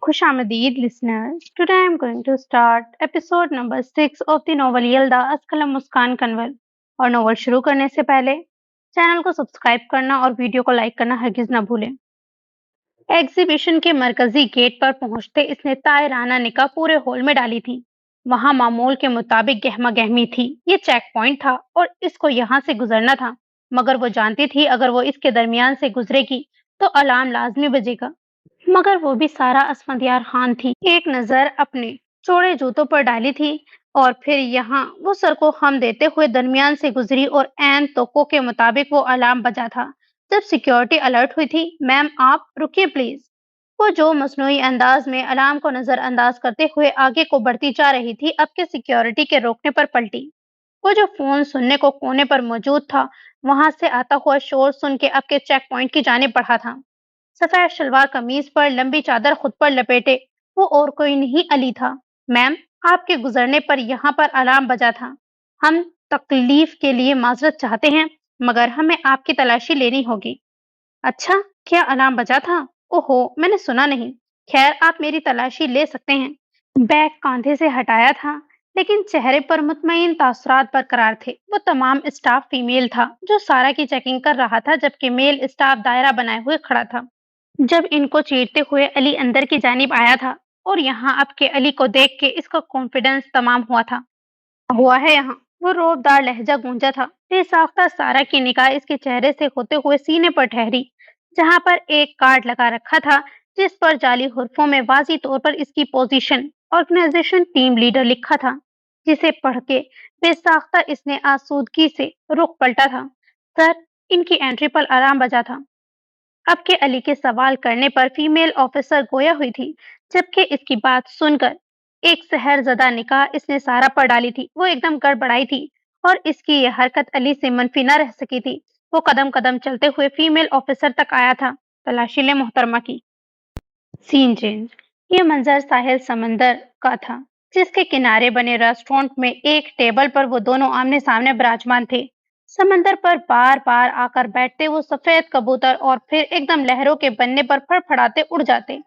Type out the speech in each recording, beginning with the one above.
خوش آمدید listeners. Today I'm going to start episode number 6 of the novel یلدا از قلم مسکان کنول. اور ناول شروع کرنے سے پہلے چینل کو سبسکرائب کرنا اور ویڈیو کو لائک کرنا ہرگز نہ بھولیں. ایگزیبیشن کے مرکزی گیٹ پر پہنچتے اس نے طائرانہ نگاہ پورے ہال میں ڈالی تھی. وہاں معمول کے مطابق گہما گہمی تھی. یہ چیک پوائنٹ تھا اور اس کو یہاں سے گزرنا تھا، مگر وہ جانتی تھی اگر وہ اس کے درمیان سے گزرے گی تو الارم لازمی بجے گا. مگر وہ بھی سارا اسفندیار خان تھی. ایک نظر اپنے چوڑے جوتوں پر ڈالی تھی اور پھر یہاں وہ سر کو خم دیتے ہوئے درمیان سے گزری اور عین توقع کے مطابق وہ الارم بجا تھا. جب سیکیورٹی الرٹ ہوئی تھی، میم آپ رکیے پلیز. وہ جو مصنوعی انداز میں الارم کو نظر انداز کرتے ہوئے آگے کو بڑھتی جا رہی تھی، اب کے سیکیورٹی کے روکنے پر پلٹی. وہ جو فون سننے کو کونے پر موجود تھا، وہاں سے آتا ہوا شور سن کے اب کے چیک پوائنٹ کی جانب بڑھا تھا. سفید شلوار قمیض پر لمبی چادر خود پر لپیٹے وہ اور کوئی نہیں علی تھا. میم آپ کے گزرنے پر یہاں پر الارم بجا تھا. ہم تکلیف کے لیے معذرت چاہتے ہیں، مگر ہمیں آپ کی تلاشی لینی ہوگی. اچھا، کیا الارم بجا تھا؟ اوہو، میں نے سنا نہیں. خیر، آپ میری تلاشی لے سکتے ہیں. بیگ کاندھے سے ہٹایا تھا لیکن چہرے پر مطمئن تاثرات برقرار تھے. وہ تمام اسٹاف فیمیل تھا جو سارا کی چیکنگ کر رہا تھا، جبکہ میل اسٹاف دائرہ بنائے ہوئے کھڑا تھا. جب ان کو چیرتے ہوئے علی اندر کی جانب آیا تھا اور یہاں اب کے علی کو دیکھ کے اس کا کانفیڈنس تمام ہوا تھا. ہوا ہے یہاں، وہ روبدار لہجہ گونجا تھا. بے ساختہ سارا کی نگاہ اس کے چہرے سے ہوتے ہوئے سینے پر ٹھہری، جہاں پر ایک کارڈ لگا رکھا تھا جس پر جعلی حروفوں میں واضح طور پر اس کی پوزیشن آرگنائزیشن ٹیم لیڈر لکھا تھا، جسے پڑھ کے بے ساختہ اس نے آسودگی سے رخ پلٹا تھا. سر، ان کی انٹری پر الارم بجا تھا. اب کے علی کے سوال کرنے پر فیمیل آفیسر گویا ہوئی تھی، جبکہ اس کی بات سن کر ایک سحر زدہ نگاہ اس نے سارا پر ڈالی تھی. وہ ایک دم گڑبڑائی تھی اور اس کی یہ حرکت علی سے منفی نہ رہ سکی تھی. وہ قدم قدم چلتے ہوئے فیمیل آفیسر تک آیا تھا. تلاشی لے محترمہ کی. سین چینج. یہ منظر ساحل سمندر کا تھا، جس کے کنارے بنے ریسٹورانٹ میں ایک ٹیبل پر وہ دونوں آمنے سامنے براجمان تھے. سمندر پر بار بار آ کر بیٹھتے وہ سفید کبوتر اور پھر ایک دم لہروں کے بننے پر پھڑ پھڑاتے اڑ جاتے.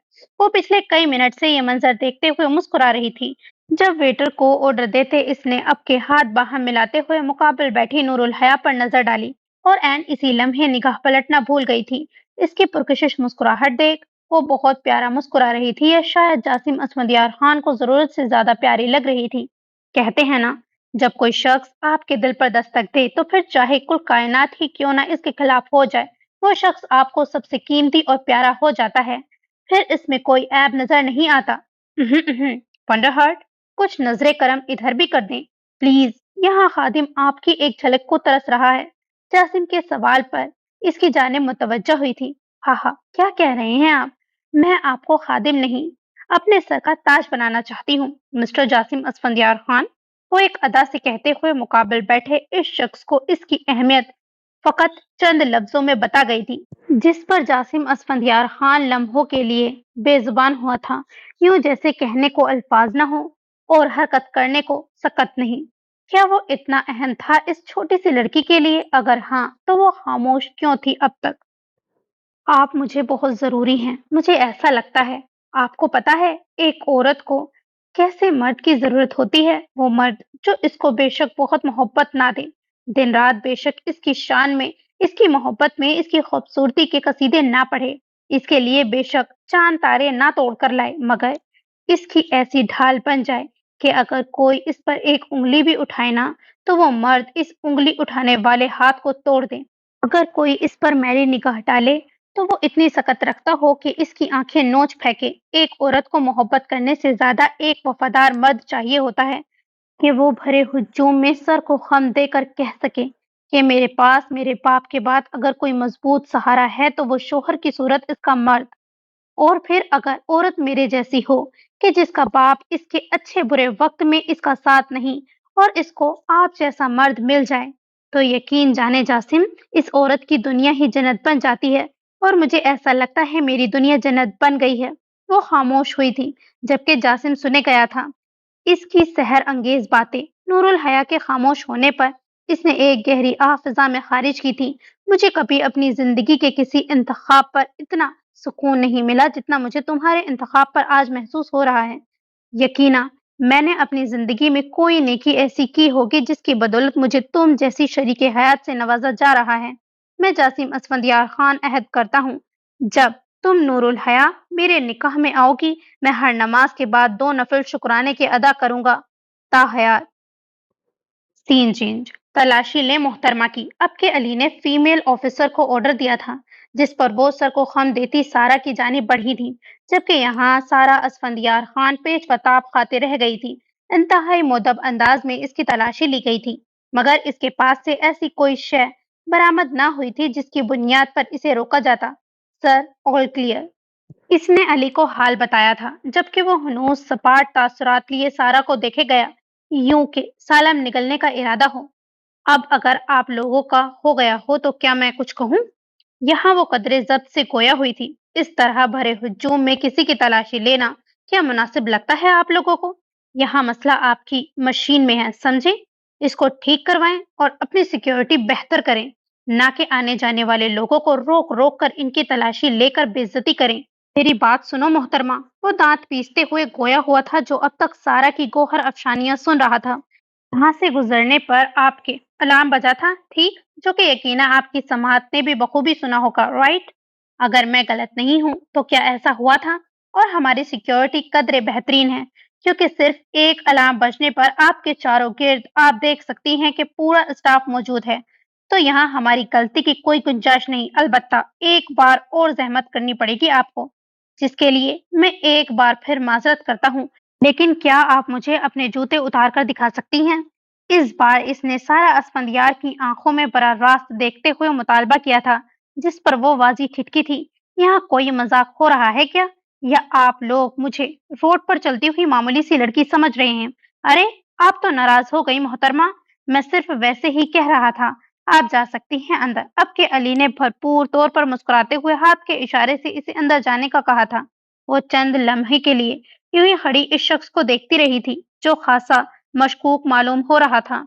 وہ پچھلے کئی منٹ سے یہ منظر دیکھتے ہوئے مسکرا رہی تھی. جب ویٹر کو آرڈر دیتے اس نے اب کے ہاتھ باہم ملاتے ہوئے مقابل بیٹھی نور الحیا پر نظر ڈالی اور عین اسی لمحے نگاہ پلٹنا بھول گئی تھی. اس کی پرکشش مسکراہٹ دیکھ وہ بہت پیارا مسکرا رہی تھی. یا شاید جاسم اسفندیار خان کو ضرورت سے زیادہ پیاری لگ رہی تھی. کہتے ہیں نا، جب کوئی شخص آپ کے دل پر دستک دے تو پھر چاہے کل کائنات ہی کیوں نہ اس کے خلاف ہو جائے، وہ شخص آپ کو سب سے قیمتی اور پیارا ہو جاتا ہے. پھر اس میں کوئی عیب نظر نہیں آتا. ونڈر ہارٹ، کچھ نظر کرم ادھر بھی کر دیں پلیز. یہاں خادم آپ کی ایک جھلک کو ترس رہا ہے. جاسم کے سوال پر اس کی جانب متوجہ ہوئی تھی. ہاں، کیا کہہ رہے ہیں آپ؟ میں آپ کو خادم نہیں، اپنے سر کا تاج بنانا چاہتی ہوں مسٹر جاسم اسفندیار خان. وہ ایک ادا سے کہتے ہوئے مقابل بیٹھے اس شخص کو اس کی اہمیت فقط چند لفظوں میں بتا گئی تھی، جس پر جاسم اسفندیار خان لمحوں کے لیے بے زبان ہوا تھا، یوں جیسے کہنے کو الفاظ نہ ہو اور حرکت کرنے کو سکت نہیں. کیا وہ اتنا اہم تھا اس چھوٹی سی لڑکی کے لیے؟ اگر ہاں تو وہ خاموش کیوں تھی اب تک؟ آپ مجھے بہت ضروری ہیں. مجھے ایسا لگتا ہے آپ کو پتا ہے ایک عورت کو کیسے مرد کی ضرورت ہوتی ہے. وہ مرد جو اس کو بے شک بہت محبت نہ دے، دن رات بے شک اس کی شان میں، اس کی محبت میں، اس کی خوبصورتی کے قصیدے نہ پڑھے، اس کے لیے بے شک چاند تارے نہ توڑ کر لائے، مگر اس کی ایسی ڈھال بن جائے کہ اگر کوئی اس پر ایک انگلی بھی اٹھائے نہ تو وہ مرد اس انگلی اٹھانے والے ہاتھ کو توڑ دے. اگر کوئی اس پر میلی نگاہ ڈالے تو وہ اتنی سکت رکھتا ہو کہ اس کی آنکھیں نوچ پھینکے. ایک عورت کو محبت کرنے سے زیادہ ایک وفادار مرد چاہیے ہوتا ہے کہ وہ بھرے ہجوم میں سر کو خم دے کر کہہ سکے کہ میرے پاس میرے باپ کے بعد اگر کوئی مضبوط سہارا ہے تو وہ شوہر کی صورت اس کا مرد. اور پھر اگر عورت میرے جیسی ہو کہ جس کا باپ اس کے اچھے برے وقت میں اس کا ساتھ نہیں اور اس کو آپ جیسا مرد مل جائے تو یقین جانے جاسم، اس عورت کی دنیا ہی جنت بن جاتی ہے. اور مجھے ایسا لگتا ہے میری دنیا جنت بن گئی ہے. وہ خاموش ہوئی تھی جبکہ جاسم سنے گیا تھا اس کی سحر انگیز باتیں. نور الحیا کے خاموش ہونے پر اس نے ایک گہری آہ فضا میں خارج کی تھی. مجھے کبھی اپنی زندگی کے کسی انتخاب پر اتنا سکون نہیں ملا جتنا مجھے تمہارے انتخاب پر آج محسوس ہو رہا ہے۔ یقینا میں نے اپنی زندگی میں کوئی نیکی ایسی کی ہوگی جس کی بدولت مجھے تم جیسی شریک حیات سے نوازا جا رہا ہے۔ میں جاسم اسفندیار خان عہد کرتا ہوں، جب تم نور الحیا میرے نکاح میں آؤ گی، میں ہر نماز کے بعد 2 نفل شکرانے کے ادا کروں گا تا حیات۔ سین چینج۔ تلاشی لیں محترمہ کی۔ اب کے علی نے فیمیل آفیسر کو آرڈر دیا تھا، جس پر وہ سر کو خم دیتی سارا کی جانب بڑھی تھی، جبکہ یہاں سارا اسفندیار خان پیچ و تاب کھاتے رہ گئی تھی۔ انتہائی مؤدب انداز میں اس کی تلاشی لی گئی تھی، مگر اس کے پاس سے ایسی کوئی شے برآمد نہ ہوئی تھی جس کی بنیاد پر اسے روکا جاتا۔ سر، آل کلیئر۔ اس نے علی کو حال بتایا تھا، جبکہ وہ ہنوز سپاٹ تاثرات لیے سارا کو دیکھے گیا، یوں کہ سالم نگلنے کا ارادہ ہو۔ اب اگر آپ لوگوں کا ہو گیا ہو تو کیا میں کچھ کہوں؟ یہاں وہ قدرے ضبط سے گویا ہوئی تھی۔ اس طرح بھرے ہجوم میں کسی کی تلاشی لینا کیا مناسب لگتا ہے آپ لوگوں کو؟ یہاں مسئلہ آپ کی مشین میں ہے، سمجھے؟ اس کو ٹھیک کروائیں اور اپنی سیکیورٹی بہتر کریں، نہ کہ آنے جانے والے لوگوں کو روک روک کر ان کی تلاشی لے کر بے عزتی کریں۔ میری بات سنو محترمہ، وہ دانت پیستے ہوئے گویا ہوا تھا جو اب تک سارا کی گوہر افشانیاں سن رہا تھا۔ وہاں سے گزرنے پر آپ کے الارم بجا تھا، ٹھیک، جو کہ یقینا آپ کی سماعت نے بھی بخوبی سنا ہوگا، رائٹ؟ اگر میں غلط نہیں ہوں تو کیا ایسا ہوا تھا؟ اور ہماری سیکیورٹی قدرے بہترین ہے، کیونکہ صرف ایک الارم بجنے پر آپ کے چاروں گرد آپ دیکھ سکتی ہیں کہ پورا اسٹاف موجود ہے۔ تو یہاں ہماری غلطی کی کوئی گنجائش نہیں، البتہ ایک بار اور زحمت کرنی پڑے گی آپ کو، جس کے لیے میں ایک بار پھر معذرت کرتا ہوں، لیکن کیا آپ مجھے اپنے جوتے اتار کر دکھا سکتی ہیں؟ اس بار اس نے سارا اسفندیار کی آنکھوں میں براہ راست دیکھتے ہوئے مطالبہ کیا تھا، جس پر وہ واضح ٹھٹکی تھی۔ یہاں کوئی مذاق ہو رہا ہے کیا؟ یا آپ لوگ مجھے روڈ پر چلتی ہوئی معمولی سی لڑکی سمجھ رہے ہیں؟ ارے، آپ تو ناراض ہو گئی محترمہ، میں صرف ویسے ہی کہہ رہا تھا۔ آپ جا سکتی ہیں اندر۔ اب کے علی نے بھرپور طور پر مسکراتے ہوئے ہاتھ کے اشارے سے اسے اندر جانے کا کہا تھا۔ وہ چند لمحے کے لیے یوں ہی کھڑی اس شخص کو دیکھتی رہی تھی، جو خاصا مشکوک معلوم ہو رہا تھا،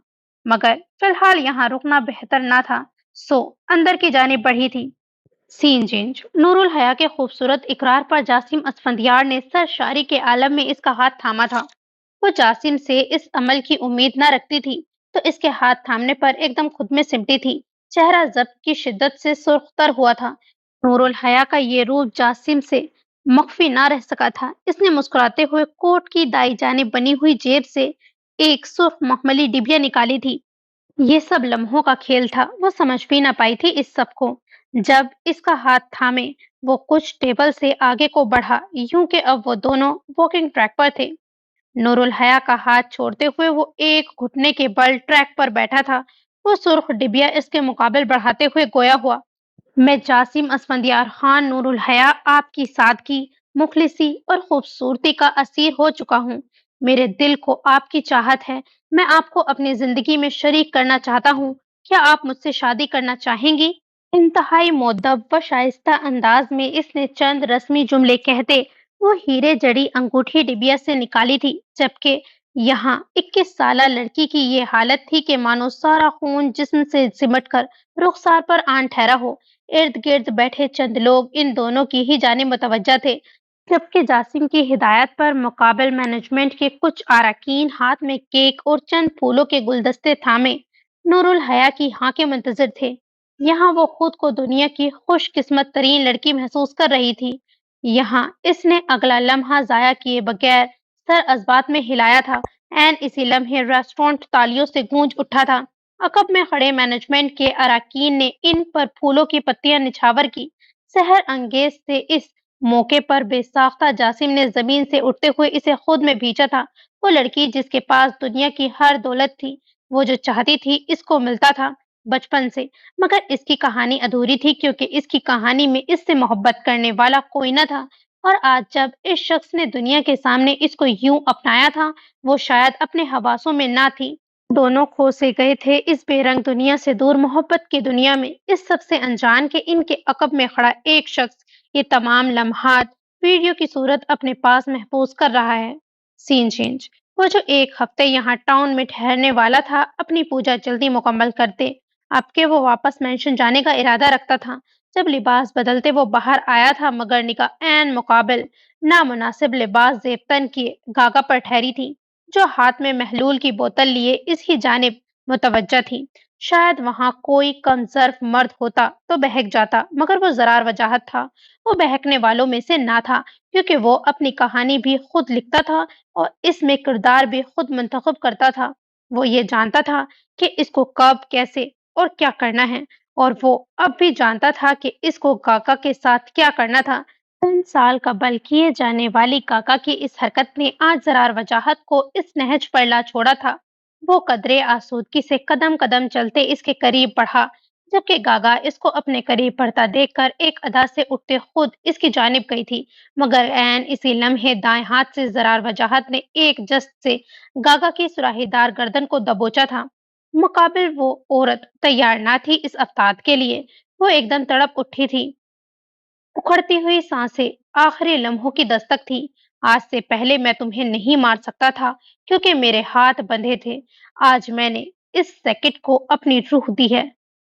مگر فی الحال یہاں رکنا بہتر نہ تھا، سو اندر کی جانب بڑھی تھی۔ سین چینج۔ نور الحیا کے خوبصورت اقرار پر جاسم اسفندیار نے سرشاری کے عالم میں اس کا ہاتھ تھاما تھا۔ وہ جاسم سے اس عمل کی امید نہ رکھتی تھی، تو اس کے ہاتھ تھامنے پر ایک دم خود میں سمٹی تھی۔ چہرہ ضبط کی شدت سے سرخ تر ہوا تھا۔ نور الحیا کا یہ روپ جاسم سے مخفی نہ رہ سکا تھا۔ اس نے مسکراتے ہوئے کوٹ کی دائیں جانب بنی ہوئی جیب سے ایک سرخ مخملی ڈبیا نکالی تھی۔ یہ سب لمحوں کا کھیل تھا، وہ سمجھ بھی نہ پائی تھی اس سب کو۔ جب اس کا ہاتھ تھامے وہ کچھ ٹیبل سے آگے کو بڑھا، یوں کہ اب وہ دونوں واکنگ ٹریک پر تھے۔ نور الحیا کا ہاتھ چھوڑتے ہوئے وہ ایک گھٹنے کے بل ٹریک پر بیٹھا تھا۔ وہ سرخ ڈبیا اس کے مقابل بڑھاتے ہوئے گویا ہوا، میں جاسم اسفندیار خان نور الحیا آپ کی سادگی، مخلصی اور خوبصورتی کا اسیر ہو چکا ہوں۔ میرے دل کو آپ کی چاہت ہے، میں آپ کو اپنی زندگی میں شریک کرنا چاہتا ہوں، کیا آپ مجھ سے شادی کرنا چاہیں گی؟ انتہائی مؤدب و شائستہ انداز میں اس نے چند رسمی جملے کہتے وہ ہیرے جڑی انگوٹھی ڈبیا سے نکالی تھی، جبکہ یہاں 21 سالہ لڑکی کی یہ حالت تھی کہ مانو سارا خون جسم سے سمٹ کر رخسار پر آن ٹھہرا ہو۔ ارد گرد بیٹھے چند لوگ ان دونوں کی ہی جانب متوجہ تھے، جبکہ جاسم کی ہدایت پر مقابل مینجمنٹ کے کچھ اراکین ہاتھ میں کیک اور چند پھولوں کے گلدستے تھامے نور الحیا کی ہاں کے منتظر تھے۔ یہاں وہ خود کو دنیا کی خوش قسمت ترین لڑکی محسوس کر رہی تھی۔ یہاں اس نے اگلا لمحہ ضائع کیے بغیر سر ازبات میں ہلایا تھا۔ عین اسی لمحے ریسٹورانٹ تالیوں سے گونج اٹھا تھا۔ عقب میں کھڑے مینجمنٹ کے اراکین نے ان پر پھولوں کی پتیاں نچھاور کی۔ سحر انگیز سے اس موقع پر بے ساختہ جاسم نے زمین سے اٹھتے ہوئے اسے خود میں بھیجا تھا۔ وہ لڑکی جس کے پاس دنیا کی ہر دولت تھی، وہ جو چاہتی تھی اس کو ملتا تھا بچپن سے، مگر اس کی کہانی ادھوری تھی کیونکہ اس کی کہانی میں اس سے محبت کرنے والا کوئی نہ تھا، اور آج جب اس شخص نے دنیا کے سامنے اس کو یوں اپنایا تھا، وہ شاید اپنے حواسوں میں نہ تھی۔ دونوں کھو سے گئے تھے اس بے رنگ دنیا سے دور، محبت کی دنیا میں، اس سب سے انجان کہ ان کے عقب میں کھڑا ایک شخص یہ تمام لمحات ویڈیو کی صورت اپنے پاس محفوظ کر رہا ہے۔ سین چینج۔ وہ جو ایک ہفتے یہاں ٹاؤن میں ٹھہرنے والا تھا، اپنی پوجا جلدی مکمل کرتے اب کہ وہ واپس مینشن جانے کا ارادہ رکھتا تھا، जब लिबास बदलते वो बाहर आया था, मगरनी का ऐन मुकाबिल नामुनासिब लिबास जेबतन की गागा पर ठहरी थी, जो हाथ में महलूल की बोतल लिए इसकी जानिब मुतवज्जा थी। शायद वहां कोई कमजर्फ मर्द होता तो बहक जाता, मगर वो जरार वजाहत था। वो बहकने वालों में से ना था, क्योंकि वो अपनी कहानी भी खुद लिखता था और इसमें किरदार भी खुद मुंतखब करता था। वो ये जानता था कि इसको कब, कैसे और क्या करना है, और वो अब भी जानता था कि इसको काका के साथ क्या करना था। 3 साल कबल किए जाने वाली काका की इस हरकत ने आज जरार वजाहत को इस नहज पर ला छोड़ा था। वो कदरे आसूदगी से कदम कदम चलते इसके करीब बढ़ा, जबकि गागा इसको अपने करीब बढ़ता देखकर एक अदा से उठते खुद इसकी जानिब गई थी, मगर ऐन इसी लम्हे दाएं हाथ से जरार वजाहत ने एक जस्त से गागा की सुराहीदार गर्दन को दबोचा था। मुकाबिल वो औरत तैयार ना थी इस अफ्ताद के लिए। वो एकदम तड़प उठी थी, उखड़ती हुई सांसें आखिरी लम्हों की दस्तक थी। आज से पहले मैं तुम्हें नहीं मार सकता था, क्योंकि मेरे हाथ बंधे थे। आज मैंने इस सेकंड को अपनी रूह दी है,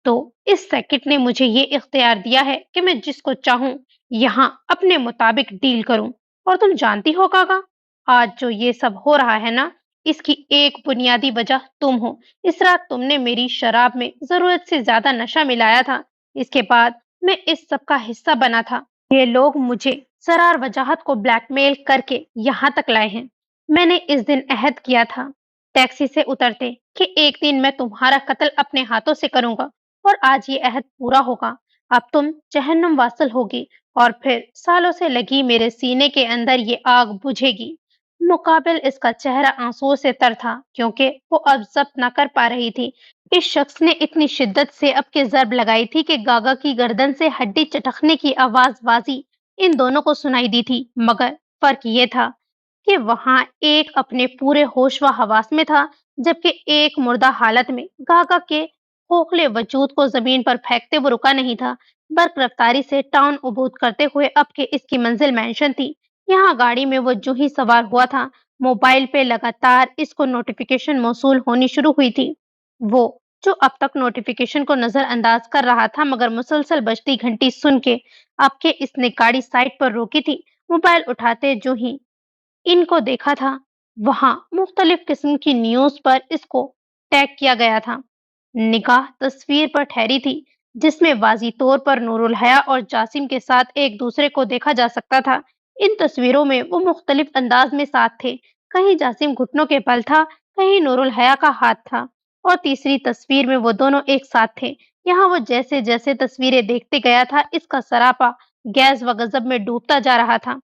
तो इस सेकंड ने मुझे ये इख्तियार दिया है कि मैं जिसको चाहूं यहाँ अपने मुताबिक डील करूं। और तुम जानती हो काका, आज जो ये सब हो रहा है ना, इसकी एक बुनियादी वजह तुम हो। इस रात तुमने मेरी शराब में जरूरत से ज्यादा नशा मिलाया था। इसके बाद मैं इस सब का हिस्सा बना था। ये लोग मुझे सरार वजाहत को ब्लैकमेल करके यहाँ तक लाए हैं। मैंने इस दिन अहद किया था, टैक्सी से उतरते, कि एक दिन मैं तुम्हारा कत्ल अपने हाथों से करूंगा, और आज ये अहद पूरा होगा। अब तुम जहन्नुम वासिल होगी, और फिर सालों से लगी मेरे सीने के अंदर ये आग बुझेगी। मुकाबिल इसका चेहरा आंसुओं से तर था, क्योंकि वो अब जब्त न कर पा रही थी। इस शख्स ने इतनी शिद्दत से अब के ज़र्ब लगाई थी कि गागा की गर्दन से हड्डी चटकने की आवाज़-बाज़ी इन दोनों को सुनाई दी थी, मगर फ़र्क ये था कि वहाँ एक अपने पूरे होश व हवास में था, जबकि एक मुर्दा हालत में गागा के खोखले वजूद को ज़मीन पर फेंकते वो रुका नहीं था। बर्क रफ्तारी से टाउन उबूद करते हुए अब के इसकी मंजिल मेंशन थी। यहाँ गाड़ी में वो जो ही सवार हुआ था, मोबाइल पे लगातार इसको नोटिफिकेशन मौसूल होनी शुरू हुई थी। वो जो अब तक नोटिफिकेशन को नजरअंदाज कर रहा था, मगर मुसलसल बजती घंटी सुन के अब के इसने गाड़ी साइड पर रोकी थी। मोबाइल उठाते जो ही इनको देखा था, वहां मुख्तलिफ किस्म की न्यूज पर इसको टैग किया गया था। निगाह तस्वीर पर ठहरी थी, जिसमें वाज़ी तौर पर नूरुल हया और जासिम के साथ एक दूसरे को देखा जा सकता था। इन तस्वीरों में वो मुख्तलिफ अंदाज में साथ थे। कहीं जासिम घुटनों के बल था, कहीं नूरुल हया का हाथ था, और तीसरी तस्वीर में वो दोनों एक साथ थे। यहाँ वो जैसे जैसे तस्वीरें देखते गया था, इसका सरापा गैस व गजब में डूबता जा रहा था।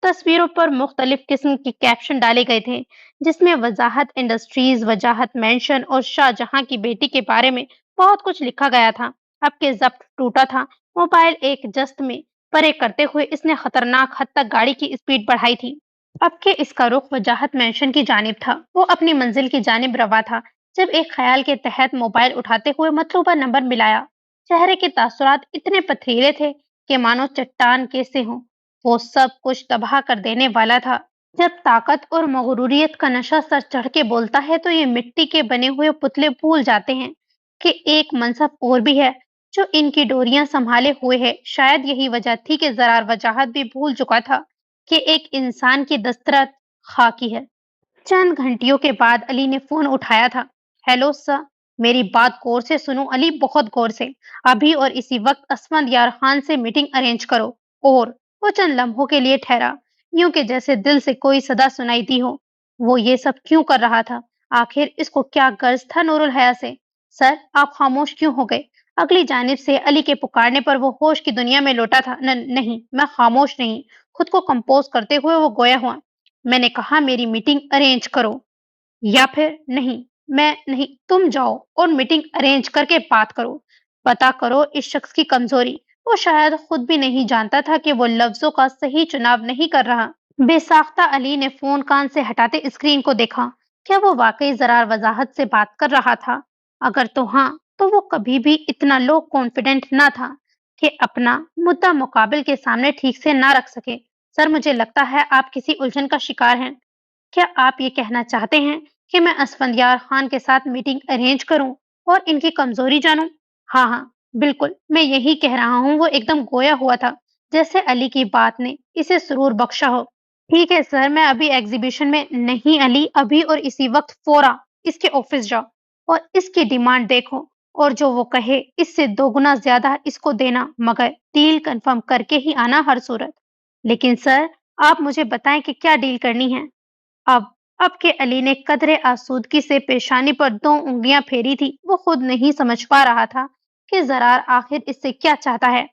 तस्वीरों पर मुख्तलिफ किस्म के कैप्शन डाले गए थे, जिसमें वजाहत इंडस्ट्रीज, वजाहत मेंशन और शाहजहां की बेटी के बारे में बहुत कुछ लिखा गया था। अब के जब्त टूटा था। मोबाइल एक जस्त में परे करते हुए इसने खतरनाक हद तक गाड़ी की स्पीड बढ़ाई थी। अब के इसका रुख वजाहत मेंशन की जानिब था। वो अपनी मंजिल की जानिब रवा था, जब एक ख्याल के तहत मोबाइल उठाते हुए मतलूबा नंबर मिलाया। चेहरे के तासुरात इतने पथरीले थे कि मानो चट्टान कैसे हों। वो सब कुछ तबाह कर देने वाला था। जब ताकत और मगरूरियत का नशा सर चढ़ के बोलता है, तो ये मिट्टी के बने हुए पुतले भूल जाते हैं कि एक मनसब और भी है जो इनकी डोरियां संभाले हुए है। शायद यही वजह थी कि जरार वजाहत भी भूल चुका था कि एक इंसान की दस्तरत खाकी है। चंद घंटियों के बाद अली ने फोन उठाया था। हेलो सर, मेरी बात गौर से सुनो अली, बहुत गौर से। अभी और इसी वक्त असफंद यार खान से मीटिंग अरेंज करो। और वो चंद लम्हों के लिए ठहरा, यूं कि जैसे दिल से कोई सदा सुनाई दी हो। वो ये सब क्यों कर रहा था? आखिर इसको क्या गर्ज था नूरुल हया से? सर, आप खामोश क्यों हो गए? अगली जानिब से अली के पुकारने पर वो होश की दुनिया में लौटा था। नहीं, मैं खामोश नहीं। खुद को कंपोज करते हुए वो गोया हुआ। मैंने कहा मेरी मीटिंग अरेंज करो, या फिर नहीं, मैं नहीं, तुम जाओ और मीटिंग अरेंज करके बात करो। पता करो इस शख्स की कमजोरी। वो शायद खुद भी नहीं जानता था कि वो लफ्जों का सही चुनाव नहीं कर रहा। बेसाख्ता अली ने फोन कान से हटाते स्क्रीन को देखा। क्या वो वाकई जरार वजाहत से बात कर रहा था? अगर तो हाँ, तो वो कभी भी इतना लो कॉन्फिडेंट ना था कि अपना मुद्दा मुकाबिल के सामने ठीक से ना रख सके। सर, मुझे लगता है आप किसी उलझन का शिकार हैं। क्या आप ये कहना चाहते हैं कि मैं असफंदियार खान के साथ मीटिंग अरेंज करूं और इनकी कमजोरी जानूं? हाँ हाँ, बिल्कुल, मैं यही कह रहा हूँ, वो एकदम खोया हुआ था, जैसे अली की बात ने इसे सुरूर बख्शा हो। ठीक है सर, मैं अभी एग्जीबिशन में नहीं अली, अभी और इसी वक्त फौरा इसके ऑफिस जाओ और इसकी डिमांड देखो और जो वो कहे इससे दोगुना ज्यादा इसको देना, मगर डील कंफर्म करके ही आना हर सूरत। लेकिन सर, आप मुझे बताएं कि क्या डील करनी है? अब अब के अली ने कदरे आसूदगी से पेशानी पर 2 उंगलियां फेरी थी। वो खुद नहीं समझ पा रहा था कि जरार आखिर इससे क्या चाहता है।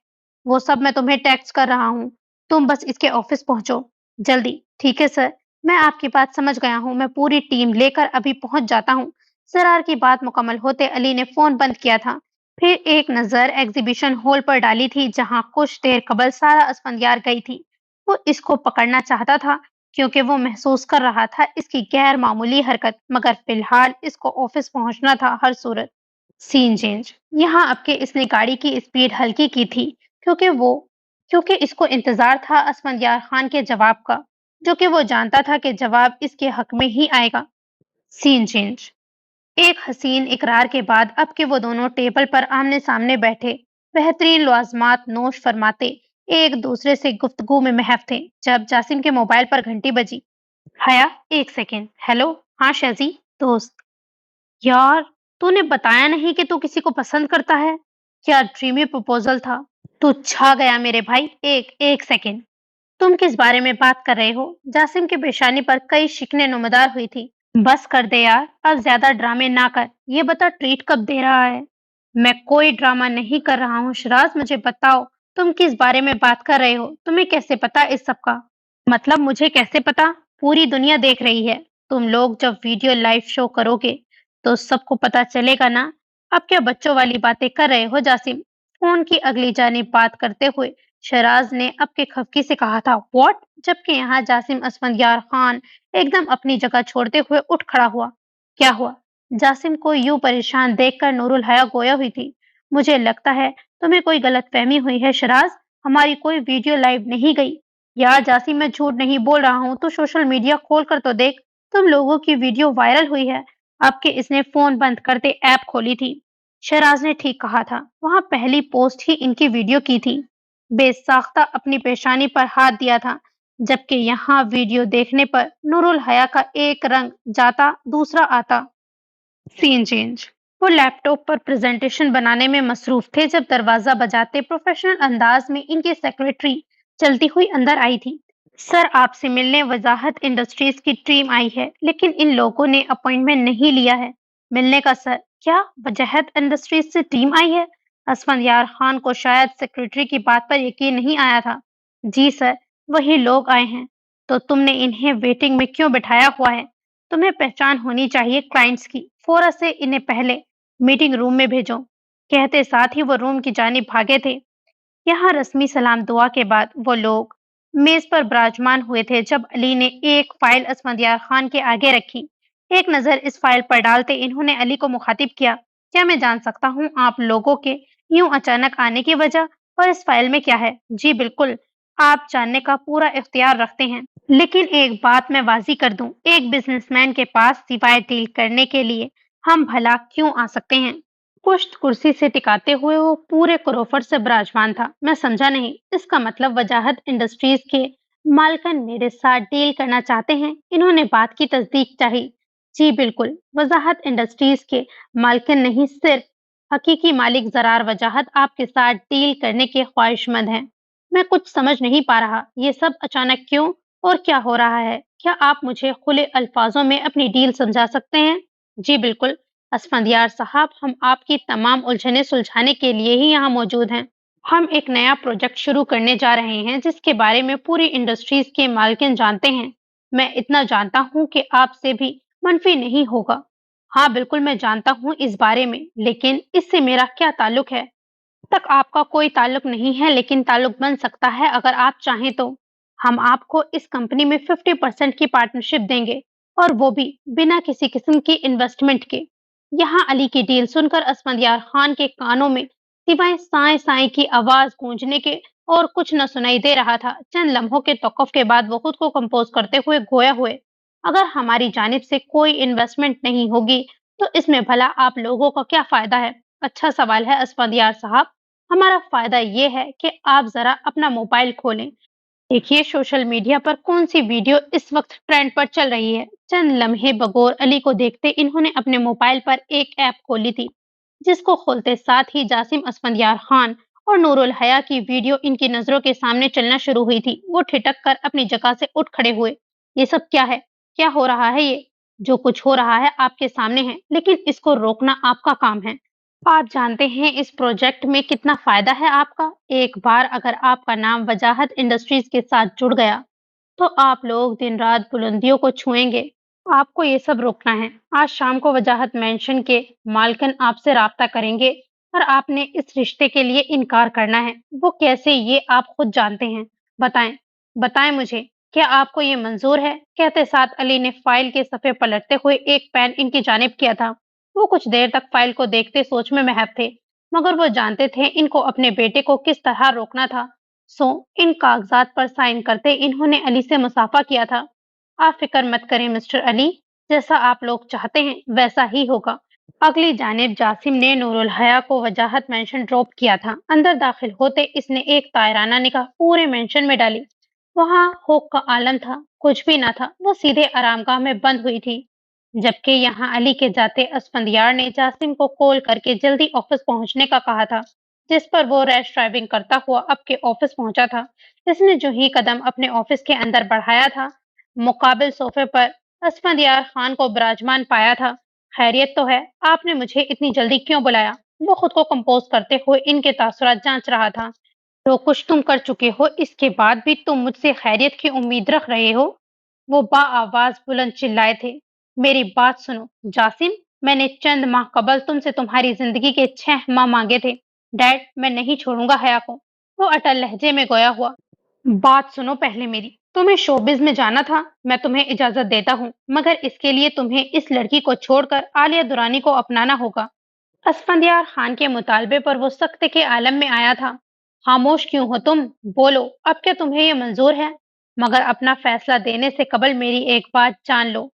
वो सब मैं तुम्हें टेक्स्ट कर रहा हूँ, तुम बस इसके ऑफिस पहुंचो जल्दी। ठीक है सर, मैं आपकी बात समझ गया हूँ, मैं पूरी टीम लेकर अभी पहुंच जाता हूँ। जरार की बात मुकम्मल होते अली ने फोन बंद किया था। फिर एक नजर एग्जीबिशन हॉल पर डाली थी, जहां कुछ देर कबल सारा असफंदियार गई थी। वो इसको पकड़ना चाहता था क्योंकि वो महसूस कर रहा था इसकी गैर मामूली हरकत, मगर फिलहाल इसको ऑफिस पहुंचना था हर सूरत। Scene change. यहाँ अब के इसने गाड़ी की स्पीड हल्की की थी क्योंकि इसको इंतजार था असफंदियार खान के जवाब का, जो कि वो जानता था कि जवाब इसके हक में ही आएगा। Scene change. एक हसीन इकरार के बाद अब के वो दोनों टेबल पर आमने सामने बैठे, बेहतरीन लवाजमात नोश फरमाते, एक दूसरे से गुफ्तगू में महव थे, जब जासिम के मोबाइल पर घंटी बजी। हया, एक सेकेंड। हेलो। हाँ शहजी। दोस्त। यार, तूने बताया नहीं कि तू किसी को पसंद करता है। क्या ड्रीमी प्रपोजल था। तू छा गया मेरे भाई। एक एक सेकेंड। तुम किस बारे में बात कर रहे हो? जासिम की पेशानी पर कई शिकने नुमदार हुई थी। बस कर दे यार, अब ज्यादा ड्रामे ना कर। ये बता, ट्रीट कब दे रहा है? मैं कोई ड्रामा नहीं कर रहा हूँ शिराज, मुझे बताओ तुम किस बारे में बात कर रहे हो? तुम्हें कैसे पता इस सब का? मतलब मुझे कैसे पता? पूरी दुनिया देख रही है। तुम लोग जब वीडियो लाइव शो करोगे तो सबको पता चलेगा ना। अब क्या बच्चों वाली बातें कर रहे हो जासिम? फोन की अगली जानिब बात करते हुए शराज ने अब के खफकी से कहा था, व्हाट? जबकि यहाँ जासिम असफंदियार खान एकदम अपनी जगह छोड़ते हुए उठ खड़ा हुआ। क्या हुआ? जासिम को यूं परेशान देखकर नूरुल हया गोया हुई थी। मुझे लगता है तुम्हें कोई गलतफहमी हुई है शराज, हमारी कोई वीडियो लाइव नहीं गई। यार जासिम, मैं झूठ नहीं बोल रहा हूँ, तो सोशल मीडिया खोल कर तो देख, तुम लोगों की वीडियो वायरल हुई है। आपके इसने फोन बंद करते ऐप खोली थी। शहराज ने ठीक कहा था, वहां पहली पोस्ट ही इनकी वीडियो की थी। बेसाख्ता अपनी पेशानी पर हाथ दिया था, जबकि यहाँ वीडियो देखने पर नूरुल हया का एक रंग जाता दूसरा आता। Scene change. वो लैपटॉप पर प्रेजेंटेशन बनाने में मसरूफ थे जब दरवाजा बजाते प्रोफेशनल अंदाज में इनकी सेक्रेटरी चलती हुई अंदर आई थी। सर, आपसे मिलने वजाहत इंडस्ट्रीज की टीम आई है, लेकिन इन लोगों ने अपॉइंटमेंट नहीं लिया है। मिलने का सर? क्या वजाहत इंडस्ट्रीज से टीम आई है? असफंदियार खान को शायद सेक्रेटरी की बात पर यकीन नहीं आया था। जी सर, वही लोग आए हैं। तो तुमने इन्हें वेटिंग में क्यों बिठाया हुआ है? तुम्हें पहचान होनी चाहिए क्लाइंट्स की। फौरन से इन्हें पहले मीटिंग रूम में भेजो। कहते साथ ही वो रूम की जानिब भागे थे। यहाँ रस्मी सलाम दुआ के बाद वो लोग मेज पर विराजमान हुए थे जब अली ने एक फाइल असफंदियार खान के आगे रखी। एक नजर इस फाइल पर डालते इन्होंने अली को मुखातिब किया, क्या मैं जान सकता हूँ आप लोगों के यूं अचानक आने की वजह, और इस फाइल में क्या है? जी बिल्कुल, आप जानने का पूरा इख्तियार रखते हैं, लेकिन एक बात मैं वाजी कर दूं, एक बिजनेसमैन के पास सिवाय डील करने के लिए हम भला क्यों आ सकते हैं? पुश्त कुर्सी से टिकाते हुए वो पूरे क्रोफर से विराजमान था। मैं समझा नहीं। इसका मतलब वजाहत इंडस्ट्रीज के मालकन मेरे साथ डील करना चाहते हैं? इन्होंने बात की तस्दीक चाही। जी बिल्कुल, वजाहत इंडस्ट्रीज के मालकन नहीं, सिर्फ हकीकी मालिक जरार वजाहत आपके साथ डील करने के ख्वाहिशमंद हैं। मैं कुछ समझ नहीं पा रहा, ये सब अचानक क्यों और क्या हो रहा है? क्या आप मुझे खुले अल्फाजों में अपनी डील समझा सकते हैं? जी बिल्कुल असफंदियार साहब, हम आपकी तमाम उलझनें सुलझाने के लिए ही यहाँ मौजूद हैं। हम एक नया प्रोजेक्ट शुरू करने जा रहे हैं जिसके बारे में पूरी इंडस्ट्रीज के मालकिन जानते हैं। मैं इतना जानता हूँ कि आपसे भी मनफी नहीं होगा। हाँ बिल्कुल, मैं जानता हूँ इस बारे में, लेकिन इससे मेरा क्या ताल्लुक है? तक आपका कोई ताल्लुक नहीं है, लेकिन ताल्लुक बन सकता है अगर आप चाहें तो। हम आपको इस कंपनी में 50% की पार्टनरशिप देंगे, और वो भी बिना किसी किस्म की इन्वेस्टमेंट के। यहाँ अली की डील सुनकर असफंदियार खान के कानों में सिवाय साए साए की आवाज गूंजने के और कुछ न सुनाई दे रहा था। चंद लम्हों के तौक़ुफ़ के बाद वो खुद को कंपोज करते हुए गोया हुए, अगर हमारी जानिब से कोई इन्वेस्टमेंट नहीं होगी तो इसमें भला आप लोगों का क्या फायदा है? अच्छा सवाल है असफंदियार साहब। हमारा फायदा ये है कि आप जरा अपना मोबाइल खोलें। देखिए सोशल मीडिया पर कौन सी वीडियो इस वक्त ट्रेंड पर चल रही है। चंद लम्हे बगौर अली को देखते इन्होंने अपने मोबाइल पर एक ऐप खोली थी, जिसको खोलते साथ ही जासिम असफंदियार खान और नूरुल हया की वीडियो इनकी नजरों के सामने चलना शुरू हुई थी। वो ठिठक कर अपनी जगह से उठ खड़े हुए। ये सब क्या है? क्या हो रहा है ये? जो कुछ हो रहा है आपके सामने है, लेकिन इसको रोकना आपका काम है। आप जानते हैं इस प्रोजेक्ट में कितना फायदा है आपका। एक बार अगर आपका नाम वजाहत इंडस्ट्रीज के साथ जुड़ गया, तो आप लोग दिन रात बुलंदियों को छुएंगे। आपको ये सब रोकना है। आज शाम को वजाहत मेंशन के मालकिन आपसे राब्ता करेंगे और आपने इस रिश्ते के लिए इनकार करना है। वो कैसे ये आप खुद जानते हैं। बताएं, बताएं मुझे, क्या आपको ये मंजूर है? कहते साथ अली ने फाइल के सफ़े पलटते हुए एक पेन इनकी जानिब किया था। वो कुछ देर तक फाइल को देखते सोच में महव थे, मगर वो जानते थे इनको अपने बेटे को किस तरह रोकना था। सो इन कागजात पर साइन करते इन्होंने अली से मुसाफा किया था। आप फिक्र मत करें मिस्टर अली, जैसा आप लोग चाहते हैं वैसा ही होगा। अगली जानिब जासिम ने नूरुल हया को वजाहत मेंशन ड्रॉप किया था। अंदर दाखिल होते इसने एक तायराना निगाह पूरे मेंशन में डाली। वहां होक का आलम था, कुछ भी ना था। वो सीधे आरामगाह में बंद हुई थी। जबकि यहाँ अली के जाते असफंदियार ने जासिम को कॉल करके जल्दी ऑफिस पहुंचने का कहा था, जिस पर वो रैश ड्राइविंग करता हुआ अब के ऑफिस पहुंचा था। इसने जो ही कदम अपने ऑफिस के अंदर बढ़ाया था, मुकाबिल सोफे पर असफंदियार खान को विराजमान पाया था। खैरियत तो है? आपने मुझे इतनी जल्दी क्यों बुलाया? वो खुद को कंपोज करते हुए इनके तासुरात जांच रहा था। जो कुछ तुम कर चुके हो, इसके बाद भी तुम मुझसे खैरियत की उम्मीद रख रहे हो? वो बाआवाज बुलंद चिल्लाए थे। मेरी बात सुनो जासिम, मैंने चंद माह कबल तुमसे तुम्हारी जिंदगी के 6 माह मांगे थे। डैड, मैं नहीं छोड़ूंगा हया को। वो अटल लहजे में गोया हुआ। बात सुनो पहले मेरी। तुम्हें शोबिज में जाना था, मैं तुम्हें इजाजत देता हूँ, मगर इसके लिए तुम्हें इस लड़की को छोड़कर आलिया दुरानी को अपनाना होगा। असफंदियार खान के मुतालबे पर वो सख्त के आलम में आया था। खामोश क्यों हो तुम? बोलो, अब क्या तुम्हें ये मंजूर है? मगर अपना फैसला देने से कबल मेरी एक बात जान लो।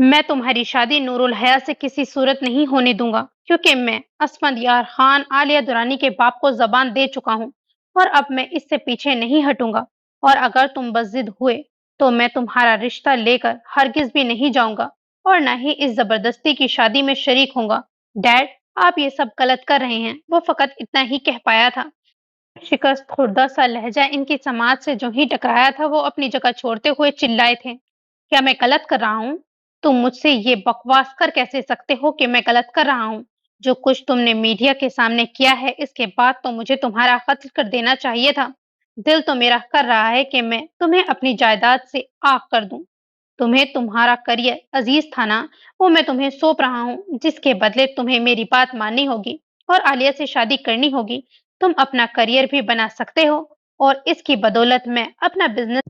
मैं तुम्हारी शादी नूरुल हया से किसी सूरत नहीं होने दूंगा, क्योंकि मैं असफंदियार खान आलिया दुरानी के बाप को जबान दे चुका हूँ और अब मैं इससे पीछे नहीं हटूंगा। और अगर तुम बज़िद हुए, तो मैं तुम्हारा रिश्ता लेकर हरगिज भी नहीं जाऊंगा और न ही इस जबरदस्ती की शादी में शरीक होऊंगा। डैड, आप ये सब गलत कर रहे हैं। वो फकत इतना ही कह पाया था। शिकस्त खुर्दा सा लहजा इनकी समाज से जो ही टकराया था, वो अपनी जगह छोड़ते हुए चिल्लाए थे। क्या मैं गलत कर रहा हूँ? तुम मुझसे ये बकवास कर कैसे सकते हो कि मैं गलत कर रहा हूँ? जो कुछ तुमने मीडिया के सामने किया है, इसके बाद तो मुझे तुम्हारा कत्ल कर देना चाहिए था। दिल तो मेरा कर रहा है कि मैं तुम्हें अपनी जायदाद से आग कर दूं। तुम्हें तुम्हारा करियर अजीज था ना, वो मैं तुम्हें सौंप रहा हूँ, जिसके बदले तुम्हें मेरी बात माननी होगी और आलिया से शादी करनी होगी। तुम अपना करियर भी बना सकते हो और इसकी बदौलत मैं अपना बिजनेस।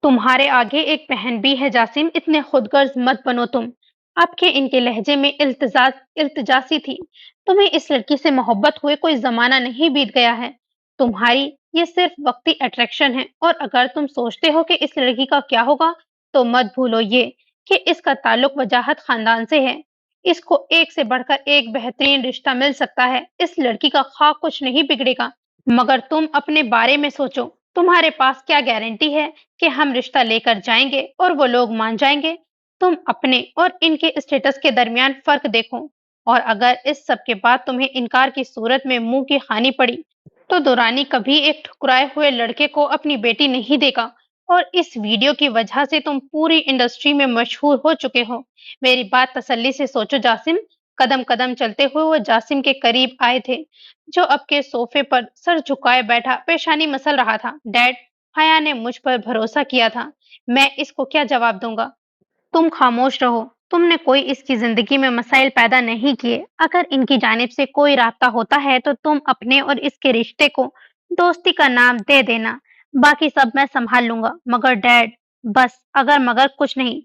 तुम्हारे आगे एक बहन भी है जासिम, इतने खुदगर्ज मत बनो तुम। आपके इनके लहजे में इल्तजासी थी। तुम्हें इस लड़की से मोहब्बत हुए कोई जमाना नहीं बीत गया है। तुम्हारी ये सिर्फ वक्ती अट्रैक्शन है और अगर तुम सोचते हो कि इस लड़की का क्या होगा, तो मत भूलो ये कि इसका ताल्लुक वजाहत खानदान से है। इसको एक से बढ़कर एक बेहतरीन रिश्ता मिल सकता है। इस लड़की का खा कुछ नहीं बिगड़ेगा। मगर तुम अपने बारे में सोचो। तुम्हारे पास क्या गारंटी है कि हम रिश्ता लेकर जाएंगे और वो लोग मान जाएंगे? तुम अपने और इनके स्टेटस के दरमियान फर्क देखो। और अगर इस सब के बाद तुम्हें इनकार की सूरत में मुंह की खानी पड़ी, तो दुरानी कभी एक ठुकराए हुए लड़के को अपनी बेटी नहीं देगा। और इस वीडियो की वजह से तुम पूरी इंडस्ट्री में मशहूर हो चुके हो। मेरी बात तसल्ली से सोचो जासिम। कदम कदम चलते हुए वो जासिम के करीब आए थे, जो अब के सोफे पर सर झुकाए बैठा पेशानी मसल रहा था। डैड, हया ने मुझ पर भरोसा किया था। मैं इसको क्या जवाब दूंगा? तुम खामोश रहो। तुमने कोई इसकी जिंदगी में मसाइल पैदा नहीं किए। अगर इनकी जानिब से कोई रास्ता होता है, तो तुम अपने और इसके रिश्ते को दोस्ती का नाम दे देना। बाकी सब मैं संभाल लूंगा। मगर डैड, बस अगर मगर कुछ नहीं।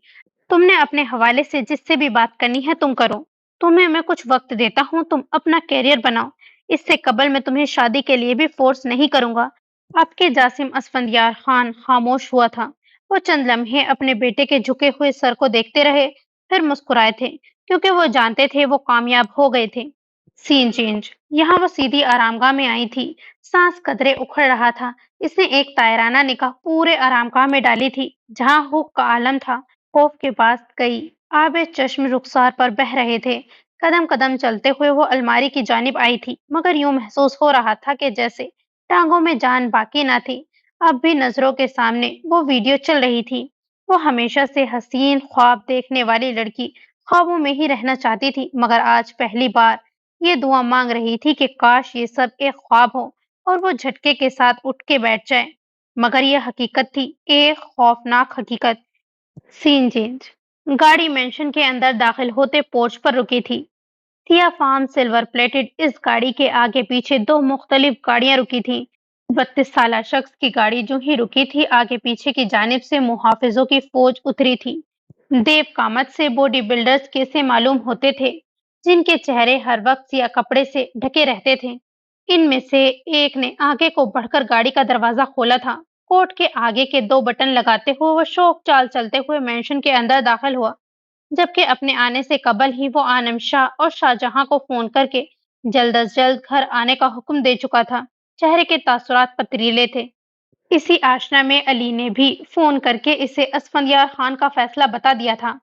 तुमने अपने हवाले से जिससे भी बात करनी है तुम करो। तुम्हें मैं कुछ वक्त देता हूँ, तुम अपना कैरियर बनाओ। इससे कबल मैं तुम्हें शादी के लिए भी फोर्स नहीं करूंगा। आपके जासिम असफंदियार खान खामोश हुआ था। वो चंद लम्हे अपने बेटे के झुके हुए सर को देखते रहे, फिर मुस्कुराए थे, क्योंकि वो जानते थे वो कामयाब हो गए थे। Scene change. यहाँ वो सीधी आरामगाह में आई थी। सांस कदरे उखड़ रहा था। इसने एक तायराना निगाह पूरे आरामगाह में डाली थी। जहाँ हुक का आलम था, खौफ के पास कई आबे चश्म रुखसार पर बह रहे थे। कदम कदम चलते हुए वो अलमारी की जानिब आई थी, मगर यूं महसूस हो रहा था कि जैसे टांगों में जान बाकी ना थी। अब भी नजरों के सामने वो वीडियो चल रही थी। वो हमेशा से हसीन ख्वाब देखने वाली लड़की ख्वाबों में ही रहना चाहती थी, मगर आज पहली बार ये दुआ मांग रही थी कि काश ये सब एक ख्वाब हो और वो झटके के साथ उठ के बैठ जाए। मगर ये हकीकत थी, एक खौफनाक हकीकत। Scene change. गाड़ी मेंशन के अंदर दाखिल होते पोर्च पर रुकी थी। थिया फार्म सिल्वर प्लेटेड इस गाड़ी के आगे पीछे दो मुख्तलिफ गाड़ियां रुकी थीं। 32 साला शख्स की गाड़ी जो ही रुकी थी, आगे पीछे की जानिब से मुहाफिजों की फौज उतरी थी। देव कामत से बॉडी बिल्डर्स कैसे मालूम होते थे, जिनके चेहरे हर वक्त सिया कपड़े से ढके रहते थे। इनमें से एक ने आगे को बढ़कर गाड़ी का दरवाजा खोला था। कोट के आगे के दो बटन लगाते हुए वो शौक चाल चलते हुए मेंशन के अंदर दाखिल हुआ, जबकि अपने आने से कबल ही वो आनम शाह और शाहजहां को फोन करके जल्द अज जल्द घर आने का हुक्म दे चुका था। चेहरे के तासुरात पथरीले थे। इसी आशना में अली ने भी फोन करके इसे असफंदियार खान का फैसला बता दिया था।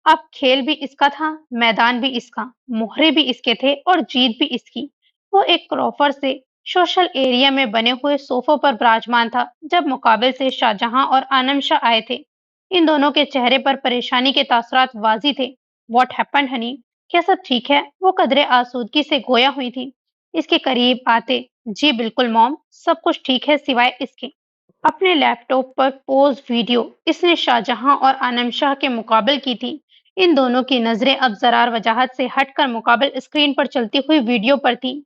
अब खेल भी इसका था, मैदान भी इसका, मोहरे भी इसके थे और जीत भी इसकी। वो एक क्रॉफर से सोशल एरिया में बने हुए सोफों पर विराजमान था जब मुकाबले से शाहजहां और आनम शाह आए थे। इन दोनों के चेहरे पर परेशानी के तासुरात वाजी थे। What happened Honey? क्या सब ठीक है? वो कदरे आसूदगी से गोया हुई थी। इसके करीब आते, जी बिल्कुल मॉम, सब कुछ ठीक है सिवाय इसके। अपने लैपटॉप पर पोज वीडियो इसने शाहजहां और आनम शाह के मुकाबल की थी। इन दोनों की नजरें अब जरार वजाहत से हटकर मुकाबल स्क्रीन पर चलती हुई वीडियो पर थी,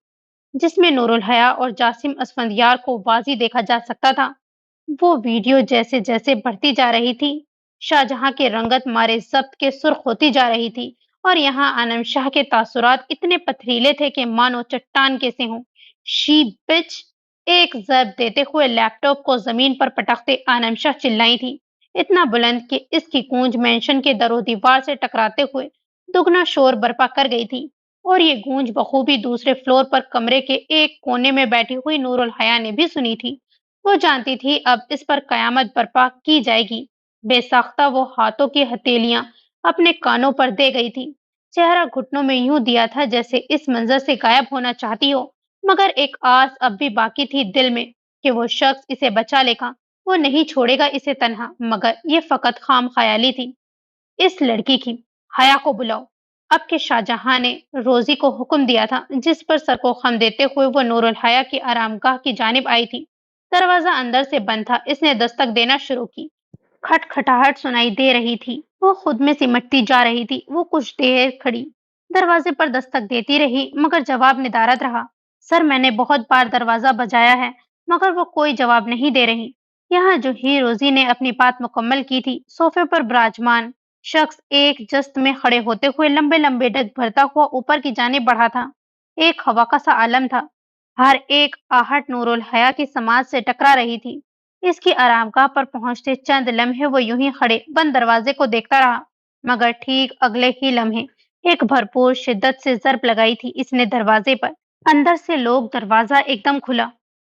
जिसमें नूरुल हया और जासिम असफंदियार को वाजी देखा जा सकता था। वो वीडियो जैसे जैसे बढ़ती जा रही थी, शाहजहां की रंगत मारे जब्त के सुर्ख होती जा रही थी और यहाँ आनम शाह के तासुरात इतने पथरीले थे कि मानो चट्टान के से हों। शी बिच! एक जर्ब देते हुए लैपटॉप को जमीन पर पटकते आनम शाह चिल्लाई थी, इतना बुलंद कि इसकी गूंज मेंशन के दरो दीवार से टकराते हुए दुगना शोर बर्पा कर गई थी। और ये गूंज बखूबी दूसरे फ्लोर पर कमरे के एक कोने में बैठी हुई नूरुल हया ने भी सुनी थी। वो जानती थी अब इस पर कयामत बर्पा की जाएगी। बेसाख्ता वो हाथों की हथेलियां अपने कानों पर दे गई थी। चेहरा घुटनों में यूं दिया था जैसे इस मंजर से गायब होना चाहती हो, मगर एक आस अब भी बाकी थी दिल में कि वो शख्स इसे बचा लेगा। वो नहीं छोड़ेगा इसे तन्हा, मगर ये फकत खाम ख्याली थी। इस लड़की की हया को बुलाओ। अब के शाहजहां ने रोजी को हुक्म दिया था, जिस पर सर को खम देते हुए वो नूरुल हया की आरामगाह की जानिब आई थी। दरवाजा अंदर से बंद था। इसने दस्तक देना शुरू की। खटखटाहट सुनाई दे रही थी। वो खुद में सिमटती जा रही थी। वो कुछ देर खड़ी दरवाजे पर दस्तक देती रही, मगर जवाब निदारद रहा। सर, मैंने बहुत बार दरवाजा बजाया है, मगर वो कोई जवाब नहीं दे रही। यहाँ जो ही रोजी ने अपनी बात मुकम्मल की थी, सोफे पर विराजमान शख्स एक जस्त में खड़े होते हुए लंबे लंबे डग भरता हुआ ऊपर की जानिब बढ़ा था। एक हवा का सा आलम था। हर एक आहट नूरुल हया की समाज से टकरा रही थी। इसकी आरामगाह पर पहुंचते चंद लम्हे वो यूं ही खड़े बंद दरवाजे को देखता रहा, मगर ठीक अगले ही लम्हे एक भरपूर शिद्दत से जर्ब लगाई थी इसने दरवाजे पर। अंदर से लोग दरवाजा एकदम खुला।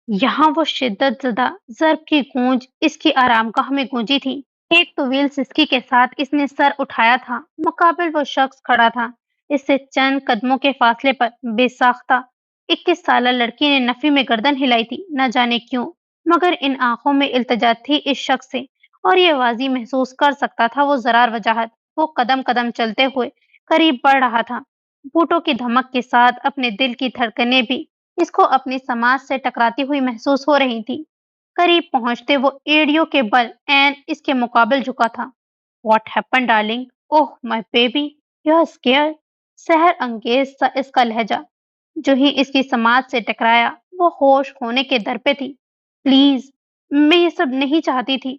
यहाँ वो शिद्दत ज़दा ज़र्ब की गूंज इसकी आरामगाह में गूंजी थी। एक तवील सिसकी के साथ इसने सर उठाया था। मुकाबिल वो शख्स खड़ा था। इससे चंद कदमों के फासले पर बेसाख्ता 21 साला लड़की ने नफी में गर्दन हिलाई थी। न जाने क्यों, मगर इन आंखों में इल्तिजा थी इस शख्स से, और ये वाजी महसूस कर सकता था वो जरार वजाहत। वो कदम कदम चलते हुए करीब बढ़ रहा था। बूटों की धमक के साथ अपने दिल की धड़कनें भी इसको अपनी समाज से टकराती हुई महसूस हो रही थी। करीब पहुंचते वो एड़ियों के बल एन इसके मुकाबिल झुका था। What happened darling? Oh my baby, you are scared? सहर अंगेज सा इसका लहजा। जो ही इसकी समाज से टकराया, वो होश होने के दर पे थी। प्लीज, मैं ये सब नहीं चाहती थी,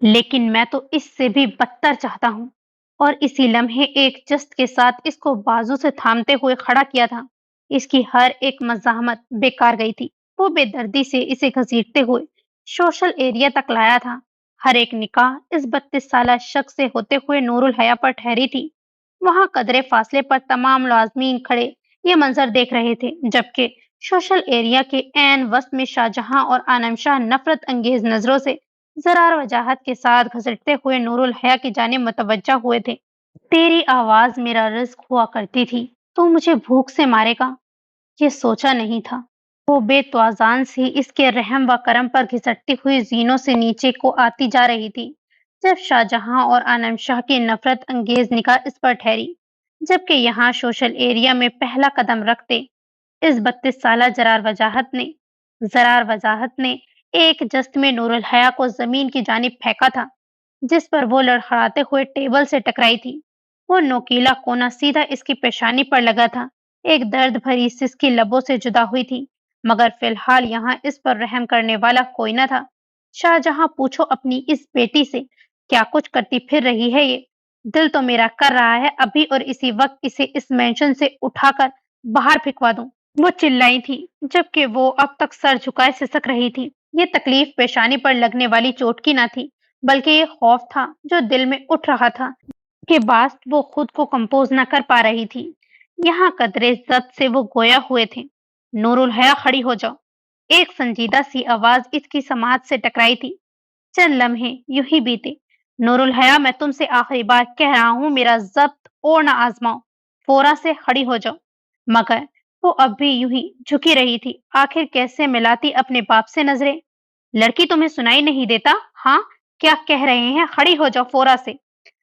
लेकिन मैं तो इससे भी बदतर चाहता हूँ। और इसी लम्हे एक जस्त के साथ इसको बाजू से थामते हुए खड़ा किया था। इसकी हर एक मज़ाहमत बेकार गई थी। वो बेदर्दी से इसे घसीटते हुए सोशल एरिया तक लाया था। हर एक निगाह इस 32 साला शख्स से होते हुए नूरुल हया पर ठहरी थी। वहां कदरे फासले पर तमाम मुलाजमीन खड़े ये मंजर देख रहे थे, जबकि सोशल एरिया के ऐन वस्त में शाहजहां और आनम शाह नफरत अंगेज नजरों से जरार वजाहत के साथ घसीटते हुए नूरुल हया की जानिब मुतवज्जा हुए थे। तेरी आवाज मेरा रिस्क हुआ करती थी, तू मुझे भूख से मारेगा, ये सोचा नहीं था। वो बेतवाज़ान सी इसके रहम व करम पर घिसटती हुई ज़ीनों से नीचे को आती जा रही थी, जब शाहजहां और आनम शाह की नफरत अंगेज निगाह इस पर ठहरी। जबकि यहाँ सोशल एरिया में पहला कदम रखते इस 32 साला जरार वजाहत ने एक जस्त में नूरुल हया को जमीन की जानिब फेंका था, जिस पर वो लड़खड़ाते हुए टेबल से टकराई थी। वो नोकीला कोना सीधा इसकी पेशानी पर लगा था। एक दर्द भरी सिसकी लबों से जुदा हुई थी, मगर फिलहाल यहाँ इस पर रहम करने वाला कोई न था। शाहजहां, पूछो अपनी इस बेटी से, क्या कुछ करती फिर रही है ये? दिल तो मेरा कर रहा है अभी और इसी वक्त इसे इस मेंशन से उठाकर बाहर फेंकवा दूं। वो चिल्लाई थी, जबकि वो अब तक सर झुकाए सिसक रही थी। ये तकलीफ पेशानी पर लगने वाली चोट की न थी, बल्कि ये खौफ था जो दिल में उठ रहा था के बाद वो खुद को कंपोज न कर पा रही थी। यहाँ कदरे जब्त से वो गोया हुए थे। नूरुल हया, खड़ी हो जाओ। एक संजीदा सी आवाज इसकी समाज से टकराई थी। चंद लम्हे यूं ही बीते। नूरुल हया, मैं तुमसे आखिरी बार कह रहा हूं, मेरा जब्त और न आजमाओ। फौरा से खड़ी हो जाओ। मगर वो अब भी यूं ही झुकी रही थी। आखिर कैसे मिलाती अपने बाप से नजरें? लड़की, तुम्हें सुनाई नहीं देता? हाँ, क्या कह रहे हैं? खड़ी हो जाओ फौरा से।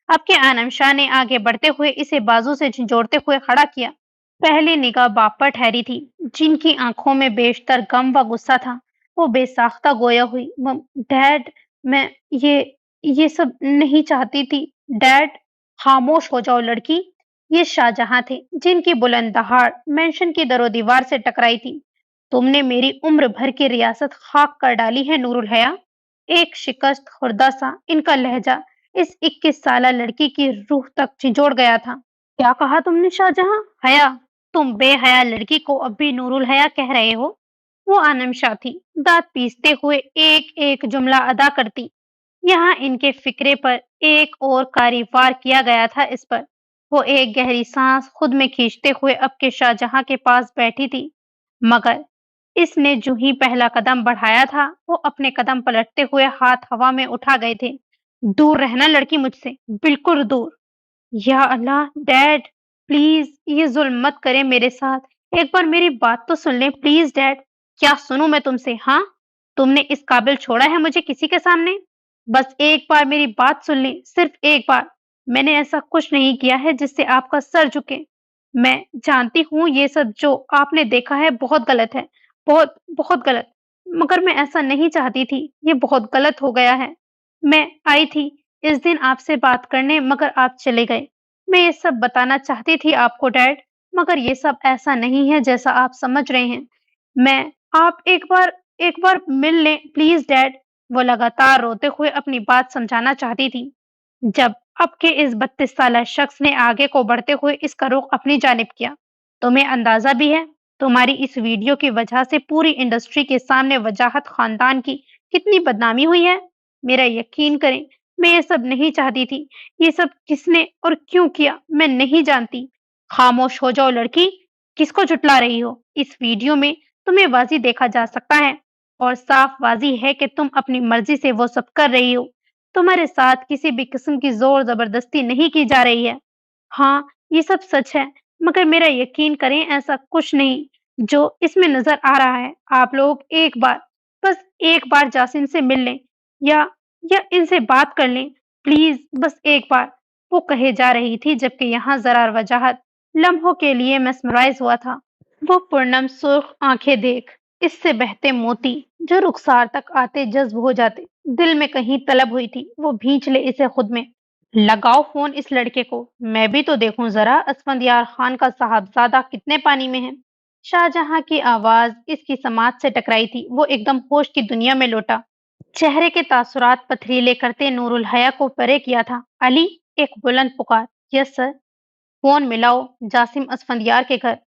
अब के आनम शाह ने आगे बढ़ते हुए इसे बाजू से झंझोड़ते हुए खड़ा किया। पहली निगाह बाप पर ठहरी थी, जिनकी आंखों में बेशतर गम व गुस्सा था। वो बेसाख्ता गोया हुई, डैड, मैं ये सब नहीं चाहती थी। डैड, खामोश हो जाओ लड़की। ये शाहजहां थे, जिनकी बुलंद दहाड़ मेंशन की दरो दीवार से टकराई थी। तुमने मेरी उम्र भर की रियासत खाक कर डाली है नूरुल हया। एक शिकस्त खुर्दा सा इनका लहजा इस 21 साला लड़की की रूह तक झिंझोड़ गया था। क्या कहा तुमने शाहजहां? हया? तुम बेहया लड़की को अब भी नूरुल हया कह रहे हो? वो आनम शाह थी, दांत पीसते हुए एक एक जुमला अदा करती। यहाँ इनके फिक्रे पर एक और कारी वार किया गया था इस पर। वो एक गहरी सांस खुद में खींचते हुए अब के शाहजहां के पास बैठी थी, मगर इसने जो ही पहला कदम बढ़ाया था, वो अपने कदम पलटते हुए हाथ हवा में उठा गए थे। दूर रहना लड़की मुझसे, बिल्कुल दूर। या अल्लाह, डैड, प्लीज ये जुल्म मत करें मेरे साथ। एक बार मेरी बात तो सुन लें प्लीज डैड। क्या सुनूं मैं तुमसे? हाँ, तुमने इस काबिल छोड़ा है मुझे किसी के सामने? बस एक बार मेरी बात सुन लें, सिर्फ एक बार। मैंने ऐसा कुछ नहीं किया है जिससे आपका सर झुके। मैं जानती हूँ ये सब जो आपने देखा है बहुत गलत है, बहुत बहुत गलत। मगर मैं ऐसा नहीं चाहती थी, ये बहुत गलत हो गया है। मैं आई थी इस दिन आपसे बात करने, मगर आप चले गए। मैं ये सब बताना चाहती थी आपको डैड, मगर ये सब ऐसा नहीं है जैसा आप समझ रहे हैं। मैं आप एक बार मिल लें प्लीज डैड। वो लगातार रोते हुए अपनी बात समझाना चाहती थी, जब अब के इस 32 साला शख्स ने आगे को बढ़ते हुए इसका रुख अपनी जानिब किया। तुम्हें अंदाजा भी है, तुम्हारी इस वीडियो की वजह से पूरी इंडस्ट्री के सामने वजाहत खानदान की कितनी बदनामी हुई है। मेरा यकीन करें, मैं ये सब नहीं चाहती थी। ये सब किसने और क्यों किया मैं नहीं जानती। खामोश हो जाओ लड़की। किसको झुटला रही हो? इस वीडियो में तुम्हें वाज़ी देखा जा सकता है, और साफ वाज़ी है कि तुम अपनी मर्जी से वो सब कर रही हो। तुम्हारे साथ किसी भी किस्म की जोर जबरदस्ती नहीं की जा रही है। हाँ, ये सब सच है, मगर मेरा यकीन करें ऐसा कुछ नहीं जो इसमें नजर आ रहा है। आप लोग एक बार, बस एक बार जासिम से मिल लें, या इनसे बात कर लें। प्लीज बस एक बार। वो कहे जा रही थी, जबकि यहाँ जरार वजाहत लम्हों के लिए mesmerize हुआ था। वो पूर्णम सुर्ख आंखें देख इससे बहते मोती जो रुखसार तक आते जज्ब हो जाते, दिल में कहीं तलब हुई थी। वो भींच ले इसे खुद में। लगाओ फोन इस लड़के को, मैं भी तो देखूं जरा असफंदियार खान का साहबजादा कितने पानी में है। शाहजहां की आवाज इसकी समाज से टकराई थी। वो एकदम होश की दुनिया में लौटा। चेहरे के तासुरात पथरीले करते नूरुल हया को परे किया था। अली, एक बुलंद पुकार। Yes sir. फोन मिलाओ जासिम असफंदियार के घर।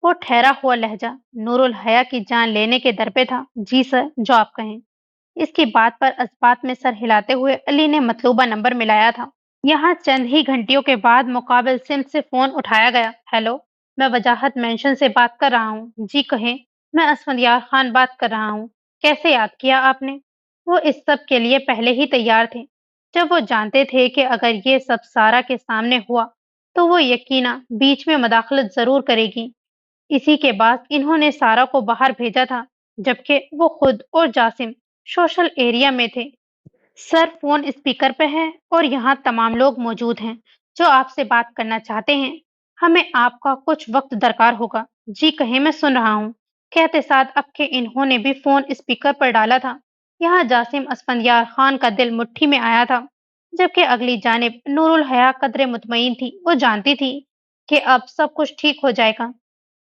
वो ठहरा हुआ लहजा नूरुल हया की जान लेने के दर पे था। जी सर, जो आप कहें। इसकी बात पर अस्बात में सर हिलाते हुए अली ने मतलूबा नंबर मिलाया था। यहाँ चंद ही घंटियों के बाद मुकाबिल सिम से फोन उठाया गया। हेलो, मैं वजाहत मेंशन से बात कर रहा हूँ। जी कहें, मैं असफंदियार खान बात कर रहा हूँ। कैसे याद किया आपने? वो इस सब के लिए पहले ही तैयार थे। जब वो जानते थे कि अगर ये सब सारा के सामने हुआ, तो वो यकीना बीच में मदाखलत जरूर करेगी। इसी के बाद इन्होंने सारा को बाहर भेजा था, जबकि वो खुद और जासिम सोशल एरिया में थे। सर फोन स्पीकर पे है और यहाँ तमाम लोग मौजूद हैं जो आपसे बात करना चाहते हैं। हमें आपका कुछ वक्त दरकार होगा। जी कहे, मैं सुन रहा हूँ। कहते साथ अब के इन्होंने भी फोन स्पीकर पर डाला था। यहाँ जासिम असफंदियार खान का दिल मुट्ठी में आया था, जबकि अगली जानिब नूरुल हया कदरे मुतमईन थी। वो जानती थी कि अब सब कुछ ठीक हो जाएगा।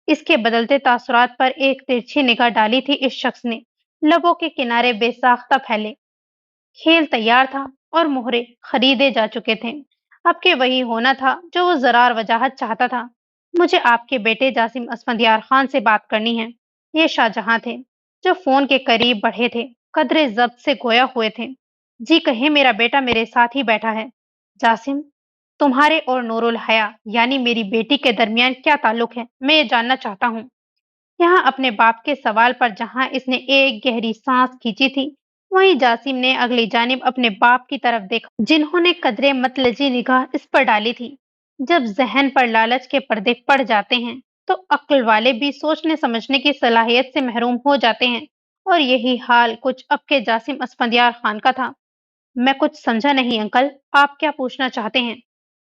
इसके बदलते तासुरात पर एक तिरछी निगाह डाली थी इस शख्स ने। लबों के किनारे बेसाख्ता फैले। खेल तैयार था और मोहरे खरीदे जा चुके थे। अब के वही होना था जो वो जरार वजाहत चाहता था। मुझे आपके बेटे जासिम असफंदियार खान से बात करनी है। ये शाहजहां थे, जो फोन के करीब बढ़े थे, कदरे जब्त से गोया हुए थे। जी कहे, मेरा बेटा मेरे साथ ही बैठा है। जासिम, तुम्हारे और नूरुल हया यानी मेरी बेटी के दरमियान क्या ताल्लुक है, मैं ये जानना चाहता हूँ। यहाँ अपने बाप के सवाल पर जहां इसने एक गहरी सांस खींची थी, वहीं जासिम ने अगली जानिब अपने बाप की तरफ देखा, जिन्होंने कदरे मतलजी निगाह इस पर डाली थी। जब जहन पर लालच के पर्दे पड़ जाते हैं, तो अक्ल वाले भी सोचने समझने की सलाहियत से महरूम हो जाते हैं, और यही हाल कुछ अब के जासिम असफंदियार खान का था। मैं कुछ समझा नहीं अंकल, आप क्या पूछना चाहते हैं?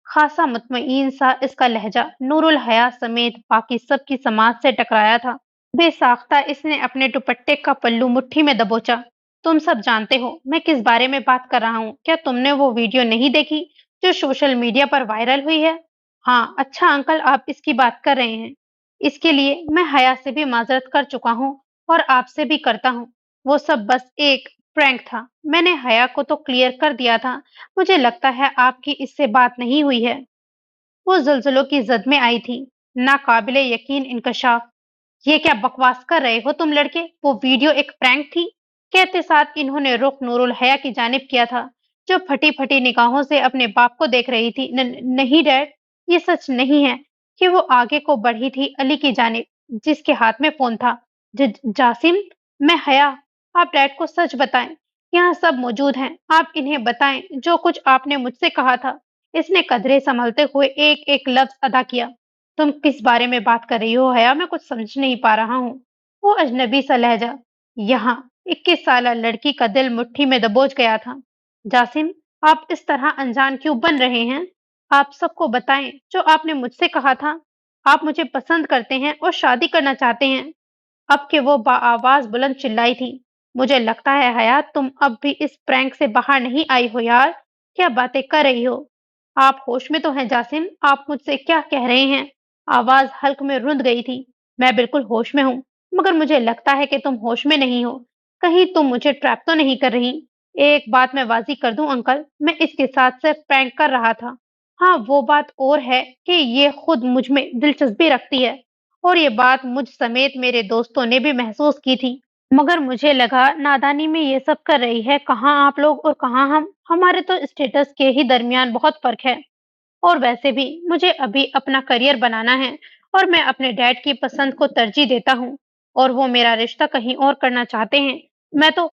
खासा मुतमईन सा इसका लहजा नूरुल हया समेत बाकी सब की समाज से टकराया था। बेसाख्ता इसने अपने दुपट्टे का पल्लू मुट्ठी में दबोचा। तुम सब जानते हो मैं किस बारे में बात कर रहा हूँ। क्या तुमने वो वीडियो नहीं देखी जो सोशल मीडिया पर वायरल हुई है? हाँ, अच्छा अंकल, आप इसकी बात कर रहे हैं। इसके लिए मैं हया से भी माजरत कर चुका हूँ और आपसे भी करता हूँ। वो सब बस एक प्रैंक था। मैंने हया को तो क्लियर कर दिया था। मुझे लगता है आपकी इससे बात नहीं हुई है। वो ज़ुलज़ुलों की ज़द में आई थी। नाकाबिले यकीन इंकशाफ। ये क्या बकवास कर रहे हो तुम लड़के? वो वीडियो एक प्रैंक थी। कहते साथ इन्होंने रुख नूरुल हया की जानिब किया था, जो फटी फटी निगाहों से अपने बाप को देख रही थी। नहीं डैड, ये सच नहीं है। कि वो आगे को बढ़ी थी अली की जानिब, जिसके हाथ में फोन था। जासिम, मैं हया। आप डैड को सच बताएं। यहाँ सब मौजूद हैं, आप इन्हें बताएं जो कुछ आपने मुझसे कहा था। इसने कदरे संभलते हुए एक एक लफ्ज अदा किया। तुम किस बारे में बात कर रही हो हया? मैं कुछ समझ नहीं पा रहा हूँ। वो अजनबी सा लहजा। यहाँ 21 साल लड़की का दिल मुट्ठी में दबोच गया था। जासिम, आप इस तरह अनजान क्यों बन रहे हैं? आप सबको बताएं जो आपने मुझसे कहा था। आप मुझे पसंद करते हैं और शादी करना चाहते हैं। अब के वो आवाज बुलंद चिल्लाई थी। मुझे लगता है हया, तुम अब भी इस प्रैंक से बाहर नहीं आई हो यार। क्या बातें कर रही हो? आप होश में तो हैं जासिम? आप मुझसे क्या कह रहे हैं? आवाज हल्क में रुंध गई थी। मैं बिल्कुल होश में हूँ, मगर मुझे लगता है कि तुम होश में नहीं हो। कहीं तुम मुझे ट्रैप तो नहीं कर रही? एक बात मैं वाजी कर दूं अंकल, मैं इसके साथ सिर्फ प्रैंक कर रहा था। हाँ, वो बात और है कि ये खुद मुझ में दिलचस्पी रखती है, और ये बात मुझ समेत मेरे दोस्तों ने भी महसूस की थी। मगर मुझे लगा नादानी में ये सब कर रही है। कहाँ आप लोग और कहाँ हम? हमारे तो स्टेटस के ही दरमियान बहुत फर्क है। और वैसे भी मुझे अभी अपना करियर बनाना है, और मैं अपने डैड की पसंद को तरजीह देता हूँ, और वो मेरा रिश्ता कहीं और करना चाहते हैं। मैं तो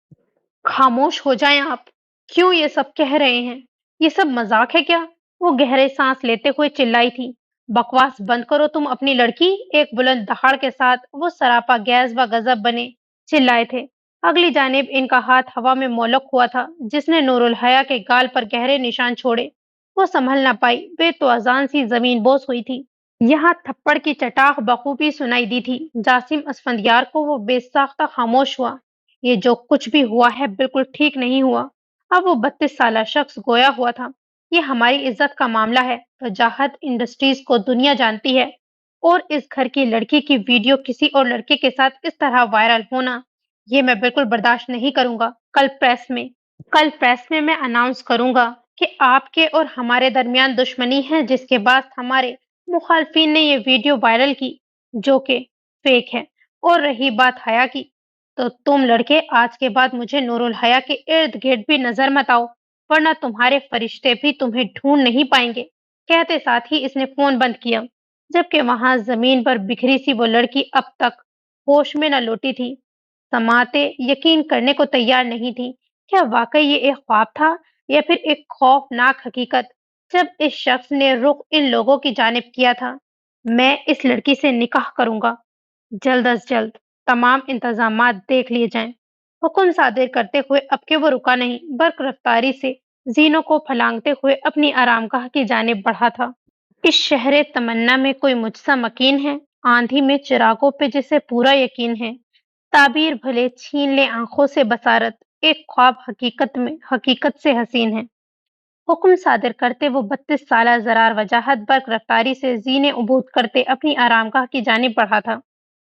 खामोश हो जाएं आप। क्यों ये सब कह रहे हैं? ये सब मजाक है क्या? वो गहरे सांस लेते हुए चिल्लाई थी। बकवास बंद करो तुम अपनी लड़की। एक बुलंद दहाड़ के साथ वो सरापा गैस व गजब बने चिल्लाए थे। अगली जानिब इनका हाथ हवा में मोलक हुआ था, जिसने नूरुल हया के गाल पर गहरे निशान छोड़े। वो संभल ना पाई, बेतुआजान सी जमीन बोस हुई थी। यहाँ थप्पड़ की चटाख बखूबी सुनाई दी थी। जासिम असफंदियार को वो बेसाख्ता खामोश हुआ। ये जो कुछ भी हुआ है बिल्कुल ठीक नहीं हुआ। अब वो 32 साला शख्स गोया हुआ था। ये हमारी इज्जत का मामला है। वजाहत इंडस्ट्रीज को दुनिया जानती है, और इस घर की लड़की की वीडियो किसी और लड़के के साथ इस तरह वायरल होना, ये मैं बिल्कुल बर्दाश्त नहीं करूंगा। कल प्रेस में मैं अनाउंस करूंगा कि आपके और हमारे दरमियान दुश्मनी है, जिसके बाद हमारे मुखालफिन ने ये वीडियो वायरल की, जो कि फेक है। और रही बात हया की, तो तुम लड़के आज के बाद मुझे नूरुल हया के इर्द गिर्द भी नजर मत आओ, वरना तुम्हारे फरिश्ते भी तुम्हें ढूंढ नहीं पाएंगे। कहते साथ ही इसने फोन बंद किया। जबकि वहां जमीन पर बिखरी सी वो लड़की अब तक होश में न लौटी थी। समाते यकीन करने को तैयार नहीं थी। क्या वाकई ये एक ख्वाब था या फिर एक खौफनाक हकीकत? जब इस शख्स ने रुख इन लोगों की जानिब किया था, मैं इस लड़की से निकाह करूंगा, जल्द अज जल्द तमाम इंतजामात देख लिए जाएं। हुक्म सादिर करते हुए अब के वो रुका नहीं, बर्क रफ्तारी से जीनों को फलांगते हुए अपनी आरामगाह की जानिब बढ़ा था। इस शहरे तमन्ना में कोई मुझसा मकीन है, आंधी में चिरागों पे जिसे पूरा यकीन है। ताबीर भले छीन ले आंखों से बसारत, एक ख्वाब हकीकत से हसीन है। हुक्म सादिर करते वो 32 साला जरार वजाहत बर्क रफ्तारी से जीने उबूद करते अपनी आरामगाह की जानिब बढ़ा था।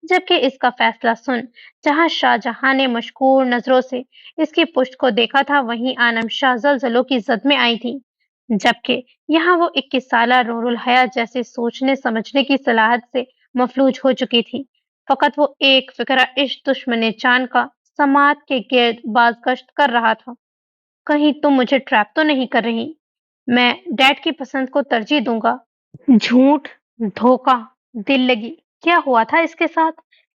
जबकि इसका फैसला सुन, जहां शाहजहां ने मशकूर नजरों से इसकी पुश्त को देखा था, वहीं आनम शाह जलजलों की जद में आई थी। जबकि यहाँ वो 21 साला नूरुल हयात जैसे सोचने समझने की सलाहत से मफलूज हो चुकी थी। फकत वो एक फिक्रा इश्क दुश्मने चांद का समात के गिर्द बाजगश्त कर रहा था। कहीं तुम मुझे ट्रैप तो नहीं कर रही? मैं डैड की पसंद को तरजीह दूंगा। झूठ, धोखा, दिल लगी, क्या हुआ था इसके साथ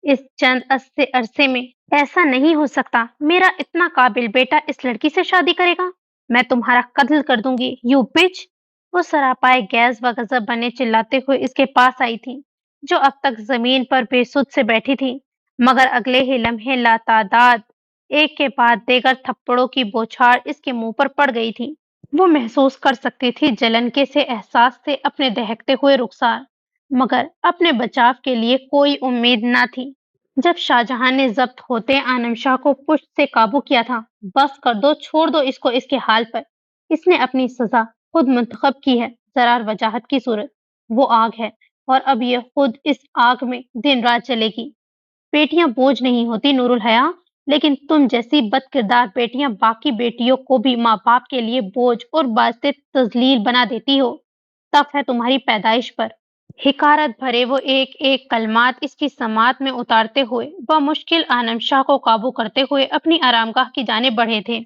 इस चंद अरसे अरसे में? ऐसा नहीं हो सकता, मेरा इतना काबिल बेटा इस लड़की से शादी करेगा? मैं तुम्हारा कत्ल कर दूंगी, यू बिच। वो सरापाए गैस व गजब बने चिल्लाते हुए इसके पास आई थी, जो अब तक जमीन पर बेसुध से बैठी थी, मगर अगले ही लम्हे लातादाद एक के बाद देगर थप्पड़ों की बौछार इसके मुंह पर पड़ गई थी। वो महसूस कर सकती थी जलन के से एहसास से अपने दहकते हुए रुखसार, मगर अपने बचाव के लिए कोई उम्मीद न थी। जब शाहजहां ने जब्त होते आनम शाह को पुष्ट से काबू किया था, बस कर दो, छोड़ दो इसको इसके हाल पर, इसने अपनी सजा खुद मुंतखब की है। जरार वजाहत की सूरत वो आग है, और अब ये खुद इस आग में दिन रात चलेगी। बेटियां बोझ नहीं होती नूरुल हया, लेकिन तुम जैसी बदकिरदार बेटियां बाकी बेटियों को भी माँ बाप के लिए बोझ और बास्ते तजलील बना देती हो। तफ है तुम्हारी पैदाइश पर। हिकारत भरे वो एक एक कलमात इसकी समात में उतारते हुए बमुश्किल आनम शाह को काबू करते हुए अपनी आरामगाह की जाने बढ़े थे।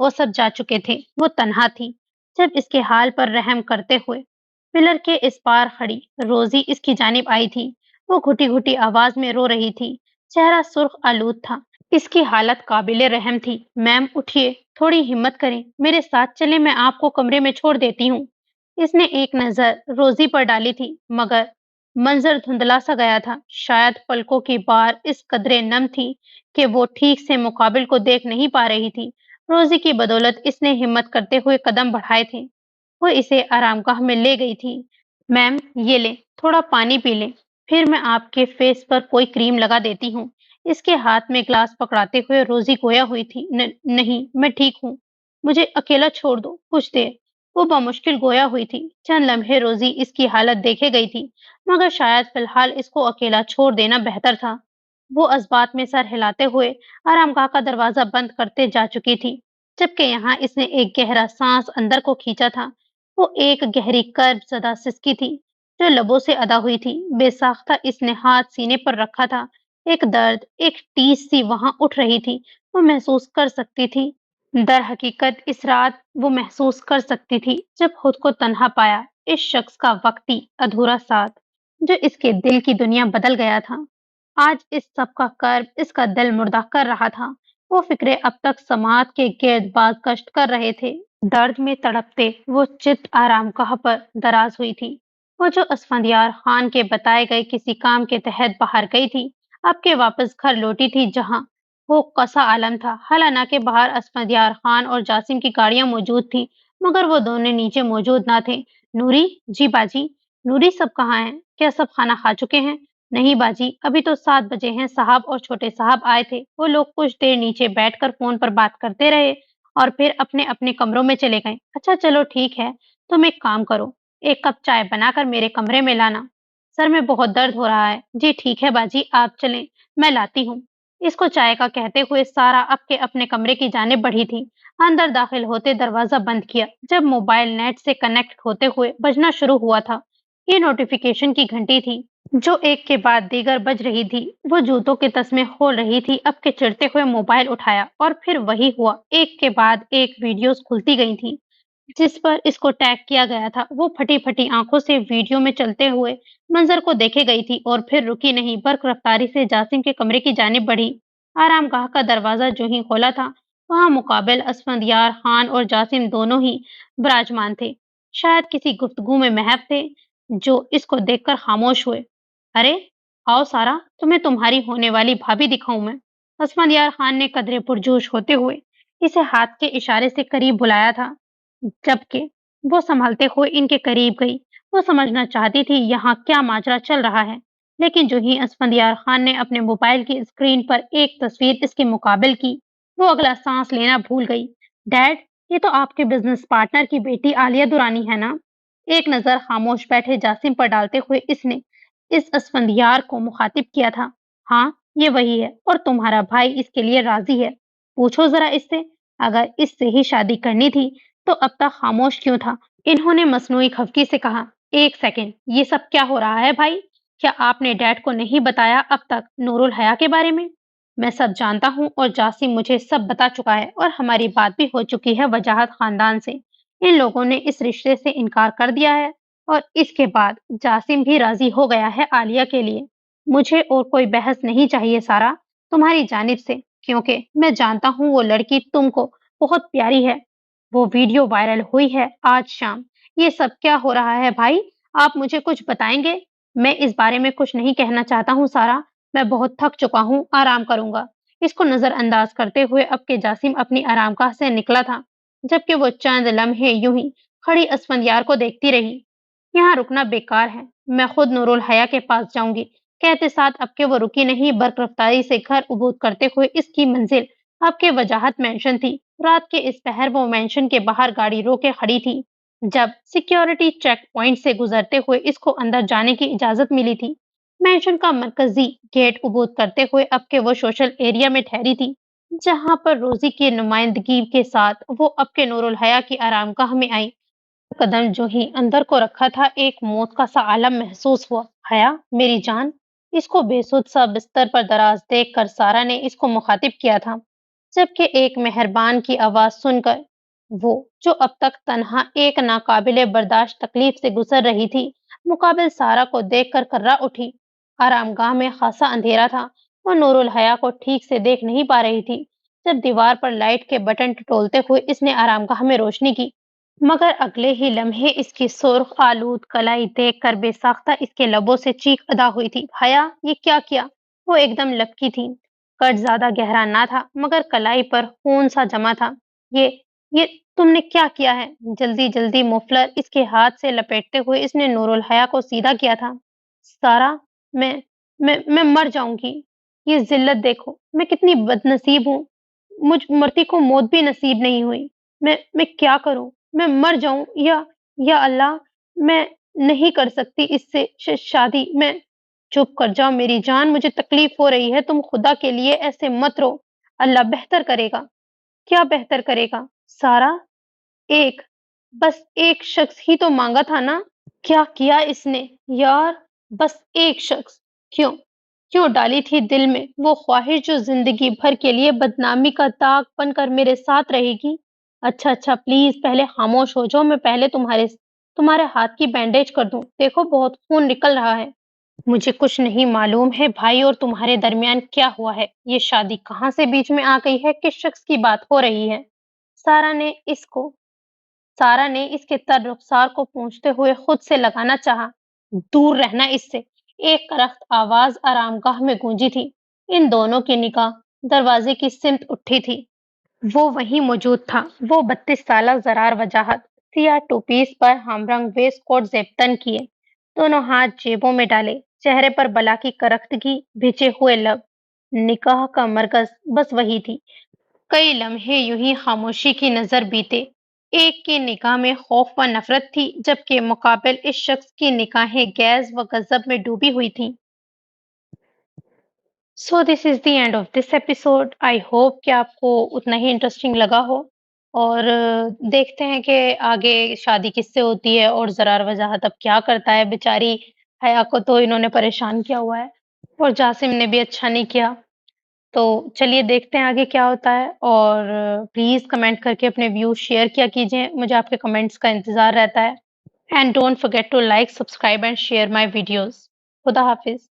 वो सब जा चुके थे, वो तन्हा थी। जब इसके हाल पर रहम करते हुए पिलर के इस पार खड़ी रोजी इसकी जानिब आई थी। वो घुटी घुटी आवाज में रो रही थी, चेहरा सुर्ख आलूद था। इसकी हालत काबिले रहम थी। मैम उठिए, थोड़ी हिम्मत करें, मेरे साथ चले, मैं आपको कमरे में छोड़ देती हूँ। इसने एक नजर रोजी पर डाली थी, मगर मंजर धुंधला सा गया था। शायद पलकों की बार इस कदरे नम थी कि वो ठीक से मुकाबिल को देख नहीं पा रही थी। रोजी की बदौलत इसने हिम्मत करते हुए कदम बढ़ाए थे। वो इसे आरामगाह में ले गई थी। मैम ये लें, थोड़ा पानी पी लें, फिर मैं आपके फेस पर कोई क्रीम लगा देती हूँ। इसके हाथ में ग्लास पकड़ाते हुए रोजी गोया हुई थी। नहीं, मैं ठीक हूँ, मुझे अकेला छोड़ दो कुछ देर। वो बमुश्किल गोया हुई थी। चंद लम्हे रोजी इसकी हालत देखे गई थी, मगर शायद फिलहाल इसको अकेला छोड़ देना बेहतर था। वो अस्बात में सर हिलाते हुए आरामगाह का दरवाजा बंद करते जा चुकी थी, जबकि यहाँ इसने एक गहरा सांस अंदर को खींचा था। वो एक गहरी कर्ब ज़दा सिसकी थी, जो लबों से अदा हुई थी। बेसाख्ता इसने हाथ सीने पर रखा था। एक दर्द, एक टीस सी वहां उठ रही थी। वो महसूस कर सकती थी। दर हकीकत इस रात वो महसूस कर सकती थी जब खुद को तन्हा पाया, इस शख्स का वक्ती अधूरा साथ, जो इसके दिल की दुनिया बदल गया था। आज इस सब का कर्ब इसका दिल मुर्दा कर रहा था। वो फिक्रे अब तक समात के गिर्द बाज़गश्त कर रहे थे। दर्द में तड़पते वो चित आरामगाह पर दराज हुई थी। वो जो असफंदियार खान के बताए गए किसी काम के तहत बाहर गई थी, अब के वापस घर लौटी थी, जहां वो कसा आलम था। हालाना के बाहर असफंदियार खान और जासिम की गाड़ियां मौजूद थी, मगर वो दोनों नीचे मौजूद ना थे। नूरी जी बाजी, नूरी सब कहाँ हैं? क्या सब खाना खा चुके हैं? नहीं बाजी, अभी तो 7 बजे हैं। साहब और छोटे साहब आए थे, वो लोग कुछ देर नीचे बैठकर फोन पर बात करते रहे और फिर अपने अपने कमरों में चले गए। अच्छा चलो ठीक है, तुम एक काम करो, एक कप चाय बनाकर मेरे कमरे में लाना, सर में बहुत दर्द हो रहा है। जी ठीक है बाजी, आप चलें, मैं लाती हूँ। इसको चाय का कहते हुए सारा अब के अपने कमरे की जाने बढ़ी थी। अंदर दाखिल होते दरवाजा बंद किया। जब मोबाइल नेट से कनेक्ट होते हुए बजना शुरू हुआ था, ये नोटिफिकेशन की घंटी थी, जो एक के बाद दीगर बज रही थी। वो जूतों के तस्मे खोल रही थी। अब के चिढ़ते हुए मोबाइल उठाया और फिर वही हुआ, एक के बाद एक वीडियोस खुलती गई थी। जिस पर इसको टैग किया गया था, वो फटी-फटी आँखों से वीडियो में चलते हुए मंज़र को देखे गई थी और फिर रुकी नहीं, बर्क रफ्तारी से जासिम के कमरे की जानिब बढ़ी। आरामगाह का दरवाज़ा जो ही खोला था, वहाँ मुकाबिल असफंदयार खान और जासिम दोनों ही विराजमान थे। शायद किसी गुफ्तगू में महव थे, जो इसको देखकर खामोश हुए। "अरे! आओ सारा, तुम्हें तुम्हारी होने वाली भाभी दिखाऊँ मैं।" असफंदयार खान ने कदरे पुरजोश होते हुए इसे हाथ के इशारे से करीब बुलाया था। जबकि वो संभलते हुए इनके करीब गई। वो समझना चाहती थी यहाँ क्या माजरा चल रहा है, लेकिन जो ही असफंदियार खान ने अपने मोबाइल की स्क्रीन पर एक तस्वीर इसके मुकाबिल की, वो अगला सांस लेना भूल गई। डैड, ये तो आपके बिजनेस पार्टनर की बेटी आलिया दुरानी है ना? एक नजर खामोश बैठे जासिम पर डालते हुए इसने इस असफंदियार को मुखातिब किया था। हाँ, ये वही है और तुम्हारा भाई इसके लिए राजी है। पूछो जरा इससे, अगर इससे ही शादी करनी थी तो अब तक खामोश क्यों था? इन्होंने मसनूई खफगी से कहा, एक सेकंड, ये सब क्या हो रहा है भाई? क्या आपने डैड को नहीं बताया अब तक नूरुल हया के बारे में? मैं सब जानता हूँ और जासिम मुझे सब बता चुका है और हमारी बात भी हो चुकी है वजाहत खानदान से। इन लोगों ने इस रिश्ते से इनकार कर दिया है और इसके बाद जासिम भी राजी हो गया है आलिया के लिए। मुझे और कोई बहस नहीं चाहिए सारा, तुम्हारी जानिब से, क्योंकि मैं जानता हूँ वो लड़की तुमको बहुत प्यारी है। वो वीडियो वायरल हुई है आज शाम। ये सब क्या हो रहा है भाई? आप मुझे कुछ बताएंगे? मैं इस बारे में कुछ नहीं कहना चाहता हूँ सारा। मैं बहुत थक चुका हूँ, आराम करूंगा। इसको नजरअंदाज करते हुए अब के जासिम अपनी आरामगाह से निकला था, जबकि वो चंद लम्हे यूं ही खड़ी असफंदियार को देखती रही। यहाँ रुकना बेकार है, मैं खुद नूरुल हया के पास जाऊंगी। कहते साथ अब के वो रुकी नहीं, बर्क रफ्तारी से घर उबूद करते हुए इसकी मंजिल अब के वजाहत मेंशन थी। रात के इस पहर वो मेंशन के बाहर गाड़ी रोके खड़ी थी। जब सिक्योरिटी चेक पॉइंट से गुजरते हुए इसको अंदर जाने की इजाजत मिली थी। मेंशन का मरकजी गेट उबूद करते हुए अब के वो सोशल एरिया में ठहरी थी, जहां पर रोजी की नुमाइंदगी के साथ वो अब के नूरुल हया की आरामगाह में आई। कदम जो ही अंदर को रखा था, एक मौत का सा आलम महसूस हुआ। हया, मेरी जान। इसको बेसुध सा बिस्तर पर दराज देख कर सारा ने इसको मुखातिब किया था, जबकि एक मेहरबान की आवाज सुनकर वो, जो अब तक तन्हा एक नाकाबिले बर्दाश्त तकलीफ से गुजर रही थी, मुकाबिल सारा को देखकर कर्रा उठी। आरामगाह में खासा अंधेरा था। वो नूरुल हया को ठीक से देख नहीं पा रही थी। जब दीवार पर लाइट के बटन टटोलते हुए इसने आरामगाह में रोशनी की, मगर अगले ही लम्हे इसकी सुर्ख आलूद कलाई देखकर बेसाख्ता इसके लबों से चीख अदा हुई थी। हया, ये क्या किया? वो एकदम लपकी थी। कट ज्यादा गहरा ना था, मगर कलाई पर खून सा जमा था। ये ये तुमने क्या किया है? जल्दी जल्दी मुफलर इसके हाथ से लपेटते हुए इसने नूरुल हया को सीधा किया था। सारा, मैं मर जाऊंगी। ये जिल्लत देखो, मैं कितनी बदनसीब हूँ। मुझ मरती को मौत भी नसीब नहीं हुई। मैं क्या करूं? मैं मर जाऊं या अल्लाह, मैं नहीं कर सकती इससे शादी। मैं चुप कर जाओ मेरी जान, मुझे तकलीफ हो रही है। तुम खुदा के लिए ऐसे मत रो। अल्लाह बेहतर करेगा। क्या बेहतर करेगा? सारा, एक, बस एक शख्स ही तो मांगा था ना? क्या किया इसने? यार, बस एक शख्स। क्यों? क्यों डाली थी दिल में वो ख्वाहिश जो जिंदगी भर के लिए बदनामी का दाग बनकर मेरे साथ रहेगी? अच्छा अच्छा, प्लीज पहले खामोश हो जाओ। मैं पहले तुम्हारे हाथ की बैंडेज कर दूं। देखो, बहुत खून निकल रहा है। मुझे कुछ नहीं मालूम है भाई, और तुम्हारे दरमियान क्या हुआ है? ये शादी कहाँ से बीच में आ गई है? किस शख्स की बात हो रही है? सारा ने इसको सारा ने इसके तर रुखसार को पूंछते हुए खुद से लगाना चाहा। दूर रहना इससे। एक करख्त आवाज आरामगाह में गूंजी थी। इन दोनों की निगाह दरवाजे की सिमत उठी थी। वो वहीं मौजूद था। वो 32 साला जरार वजाहत, सियाह टोपीस पर हमरंग वेस्ट कोट जेबतन किए, दोनों हाथ जेबों में डाले, चेहरे पर बला की करख्तगी, भिजे हुए लब। निकाह का मरकज बस वही थी। कई लम्हे यूं ही खामोशी की नजर बीते। एक की निगाह में खौफ व नफरत थी, जबकि मुकाबिल इस शख्स की निगाहें गैज व गजब में डूबी हुई थीं। So this is the end of this episode. I hope कि आपको उतना ही इंटरेस्टिंग लगा हो। और देखते हैं कि आगे शादी किससे होती है और जरार वजाहत अब क्या करता है। बेचारी हया को तो इन्होंने परेशान किया हुआ है और जासिम ने भी अच्छा नहीं किया। تو چلیے دیکھتے ہیں آگے کیا ہوتا ہے اور پلیز کمنٹ کر کے اپنے ویوز شیئر کیا کیجیے، مجھے آپ کے کمنٹس کا انتظار رہتا ہے and don't forget to like subscribe and share my videos. خدا حافظ.